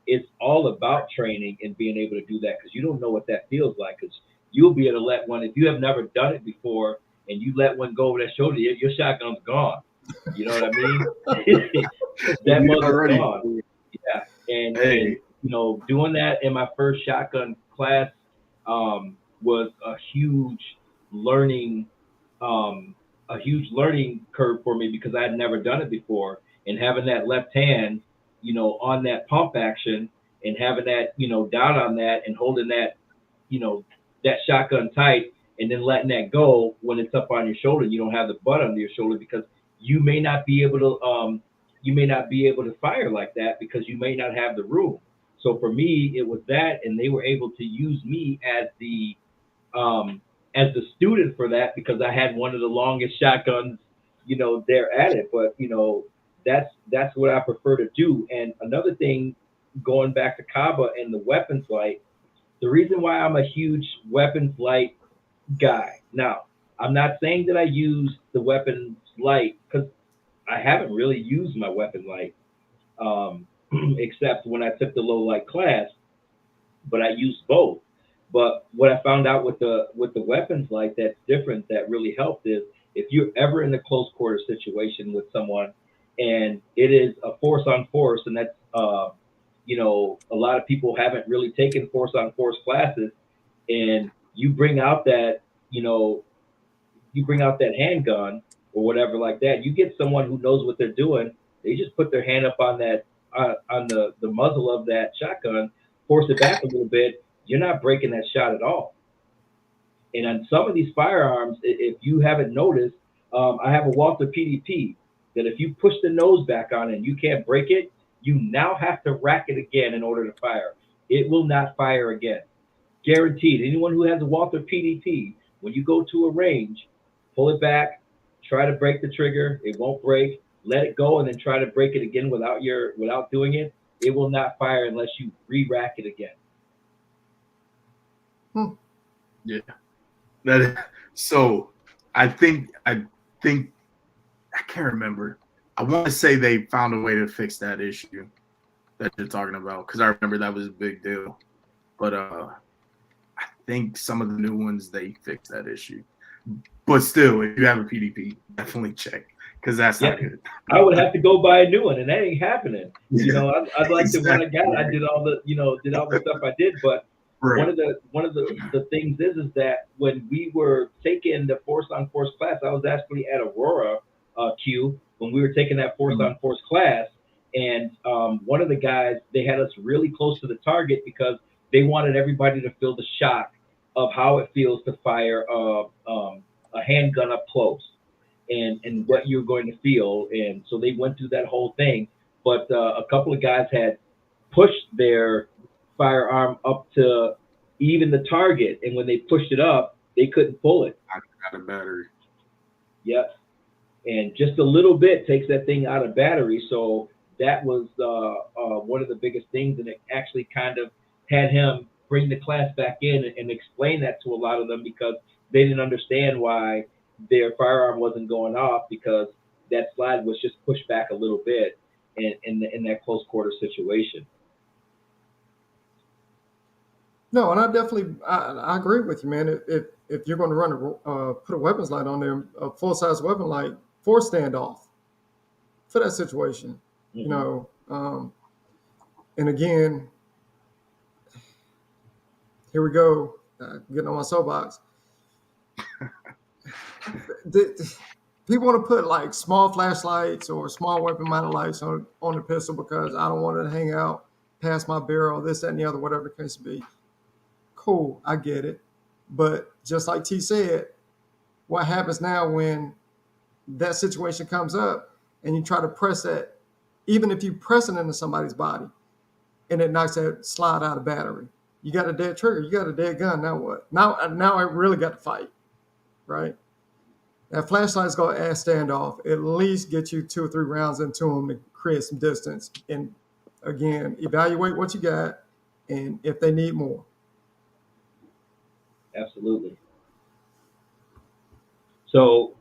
it's all about training and being able to do that, because you don't know what that feels like, because you'll be able to let one, if you have never done it before and you let one go over that shoulder, your shotgun's gone. You know what I mean? That muzzle's gone. Yeah. And you know, doing that in my first shotgun class was a huge learning curve for me because I had never done it before. And having that left hand, you know, on that pump action and having that, you know, down on that and holding that, you know, that shotgun tight and then letting that go when it's up on your shoulder, you don't have the butt under your shoulder because you may not be able to fire like that because you may not have the room. So for me, it was that, and they were able to use me as the student for that because I had one of the longest shotguns, you know, there at it. But you know, that's what I prefer to do. And another thing, going back to Kaba and the weapons light, the reason why I'm a huge weapons light guy. Now, I'm not saying that I use the weapons light because I haven't really used my weapon light except when I took the low light class, but I used both. But what I found out with the weapons light that's different that really helped is if you're ever in a close quarter situation with someone and it is a force on force, and that's you know, a lot of people haven't really taken force on force classes, and you bring out that, you know, you bring out that handgun or whatever like that, you get someone who knows what they're doing. They just put their hand up on that on the muzzle of that shotgun, force it back a little bit. You're not breaking that shot at all. And on some of these firearms, if you haven't noticed, I have a Walther PDP that if you push the nose back on and you can't break it, you now have to rack it again in order to fire. It will not fire again. Guaranteed. Anyone who has a Walther PDP, when you go to a range, pull it back, try to break the trigger. It won't break. Let it go and then try to break it again without doing it. It will not fire unless you re-rack it again. Yeah. So I think I can't remember. I want to say they found a way to fix that issue that you're talking about because I remember that was a big deal. But I think some of the new ones they fixed that issue. But still, if you have a PDP, definitely check because that's not good. I would have to go buy a new one, and that ain't happening. You know, I'd like to when I got, I did all the stuff I did, but. Right. One of the things is that when we were taking the force on force class, I was actually at Aurora Q when we were taking that force on force class, and one of the guys, they had us really close to the target because they wanted everybody to feel the shock of how it feels to fire a handgun up close and what you're going to feel, and so they went through that whole thing. But a couple of guys had pushed their firearm up to even the target, and when they pushed it up, they couldn't pull it. I got a battery. Yep, and just a little bit takes that thing out of battery. So that was one of the biggest things, and it actually kind of had him bring the class back in and explain that to a lot of them because they didn't understand why their firearm wasn't going off because that slide was just pushed back a little bit in that close quarter situation. No, and I agree with you, man. If you're going to run put a weapons light on there, a full size weapon light for standoff for that situation, you know. And again, here we go, getting on my soapbox. People want to put like small flashlights or small weapon mounted lights on the pistol because I don't want it to hang out past my barrel, this, that, and the other, whatever the case may be. Cool, I get it. But just like T said, what happens now when that situation comes up and you try to press that, even if you press it into somebody's body and it knocks that slide out of battery, you got a dead trigger, you got a dead gun, now what? Now I really got to fight, right? That flashlight's going to add standoff, at least get you 2 or 3 rounds into them to create some distance. And again, evaluate what you got and if they need more. Absolutely. So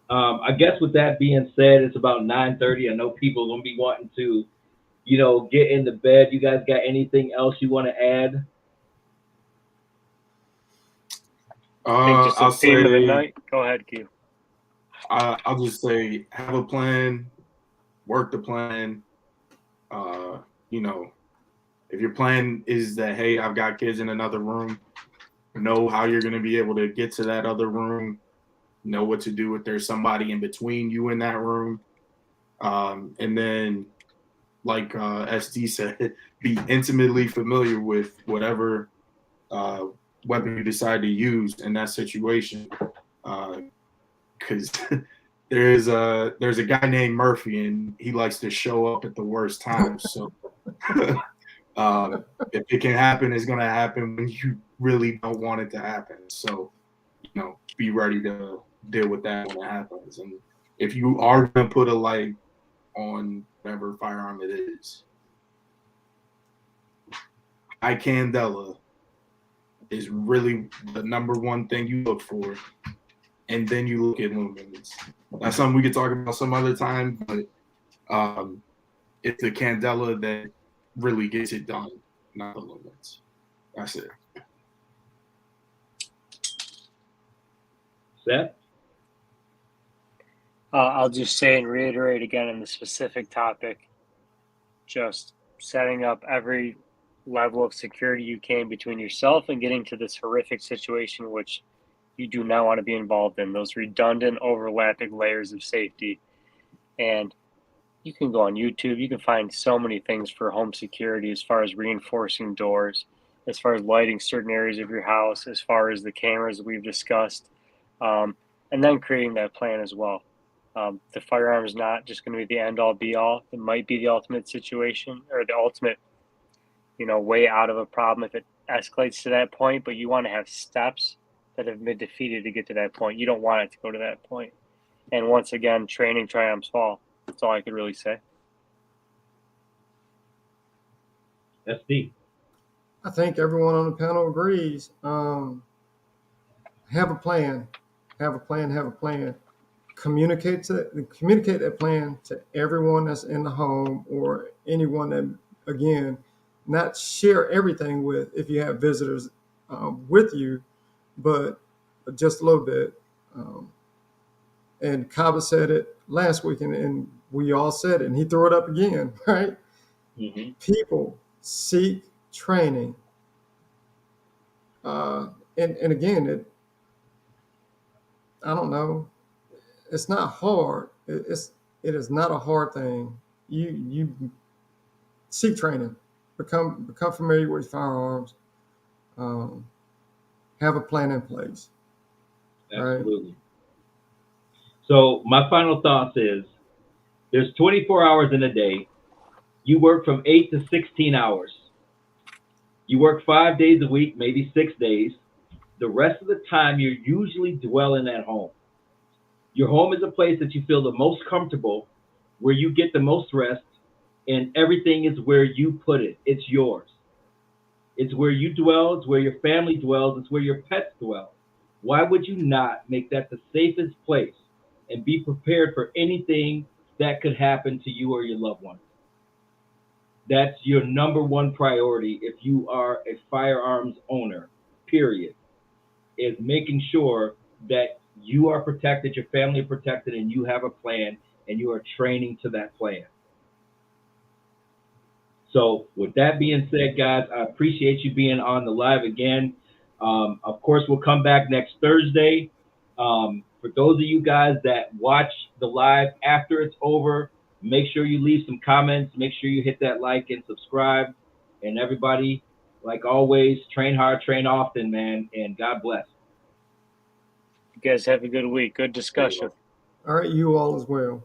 I guess with that being said, it's about 9:30. I know people are going to be wanting to, you know, get into bed. You guys got anything else you want to add? I think just I'll a theme of the say, night. Go ahead, Q. I'll just say, have a plan, work the plan. You know, if your plan is that, hey, I've got kids in another room, know how you're going to be able to get to that other room, know what to do if there's somebody in between you in that room. And then, like SD said, be intimately familiar with whatever weapon you decide to use in that situation. Because there's a guy named Murphy, and he likes to show up at the worst times. So if it can happen, it's going to happen when you really don't want it to happen. So, be ready to deal with that when it happens. And if you are going to put a light on whatever firearm it is, high candela is really the number one thing you look for. And then you look at lumens. That's something we could talk about some other time, but it's the candela that really gets it done, not the lumens. That's it. Seth? I'll just say and reiterate again on the specific topic, just setting up every level of security you can between yourself and getting to this horrific situation which you do not want to be involved in, those redundant overlapping layers of safety. And you can go on YouTube, you can find so many things for home security as far as reinforcing doors, as far as lighting certain areas of your house, as far as the cameras we've discussed, and then creating that plan as well. The firearm is not just going to be the end all be all. It might be the ultimate situation or the ultimate, way out of a problem if it escalates to that point, but you want to have steps that have been defeated to get to that point. You don't want it to go to that point. And once again, training triumphs fall. That's all I could really say. SD. I think everyone on the panel agrees. Have a plan. Have a plan. Have a plan. Communicate that plan to everyone that's in the home or anyone that, again, not share everything with if you have visitors with you, but just a little bit. And Kaba said it last week, and we all said it, and he threw it up again, right? Mm-hmm. People seek training. And again, I don't know. It's not hard. It is not a hard thing. You seek training, become familiar with firearms, have a plan in place. Absolutely. Right? So my final thoughts is there's 24 hours in a day. You work from 8 to 16 hours. You work 5 days a week, maybe 6 days. The rest of the time, you're usually dwelling at home. Your home is a place that you feel the most comfortable, where you get the most rest, and everything is where you put it. It's yours. It's where you dwell. It's where your family dwells. It's where your pets dwell. Why would you not make that the safest place and be prepared for anything that could happen to you or your loved ones? That's your number one priority if you are a firearms owner, period, is making sure that you are protected, your family are protected, and you have a plan, and you are training to that plan. So with that being said, guys, I appreciate you being on the live again. Of course, we'll come back next Thursday. For those of you guys that watch the live after it's over, make sure you leave some comments. Make sure you hit that like and subscribe. And everybody, like always, train hard, train often, man. And God bless. You guys have a good week. Good discussion. All right, you all as well.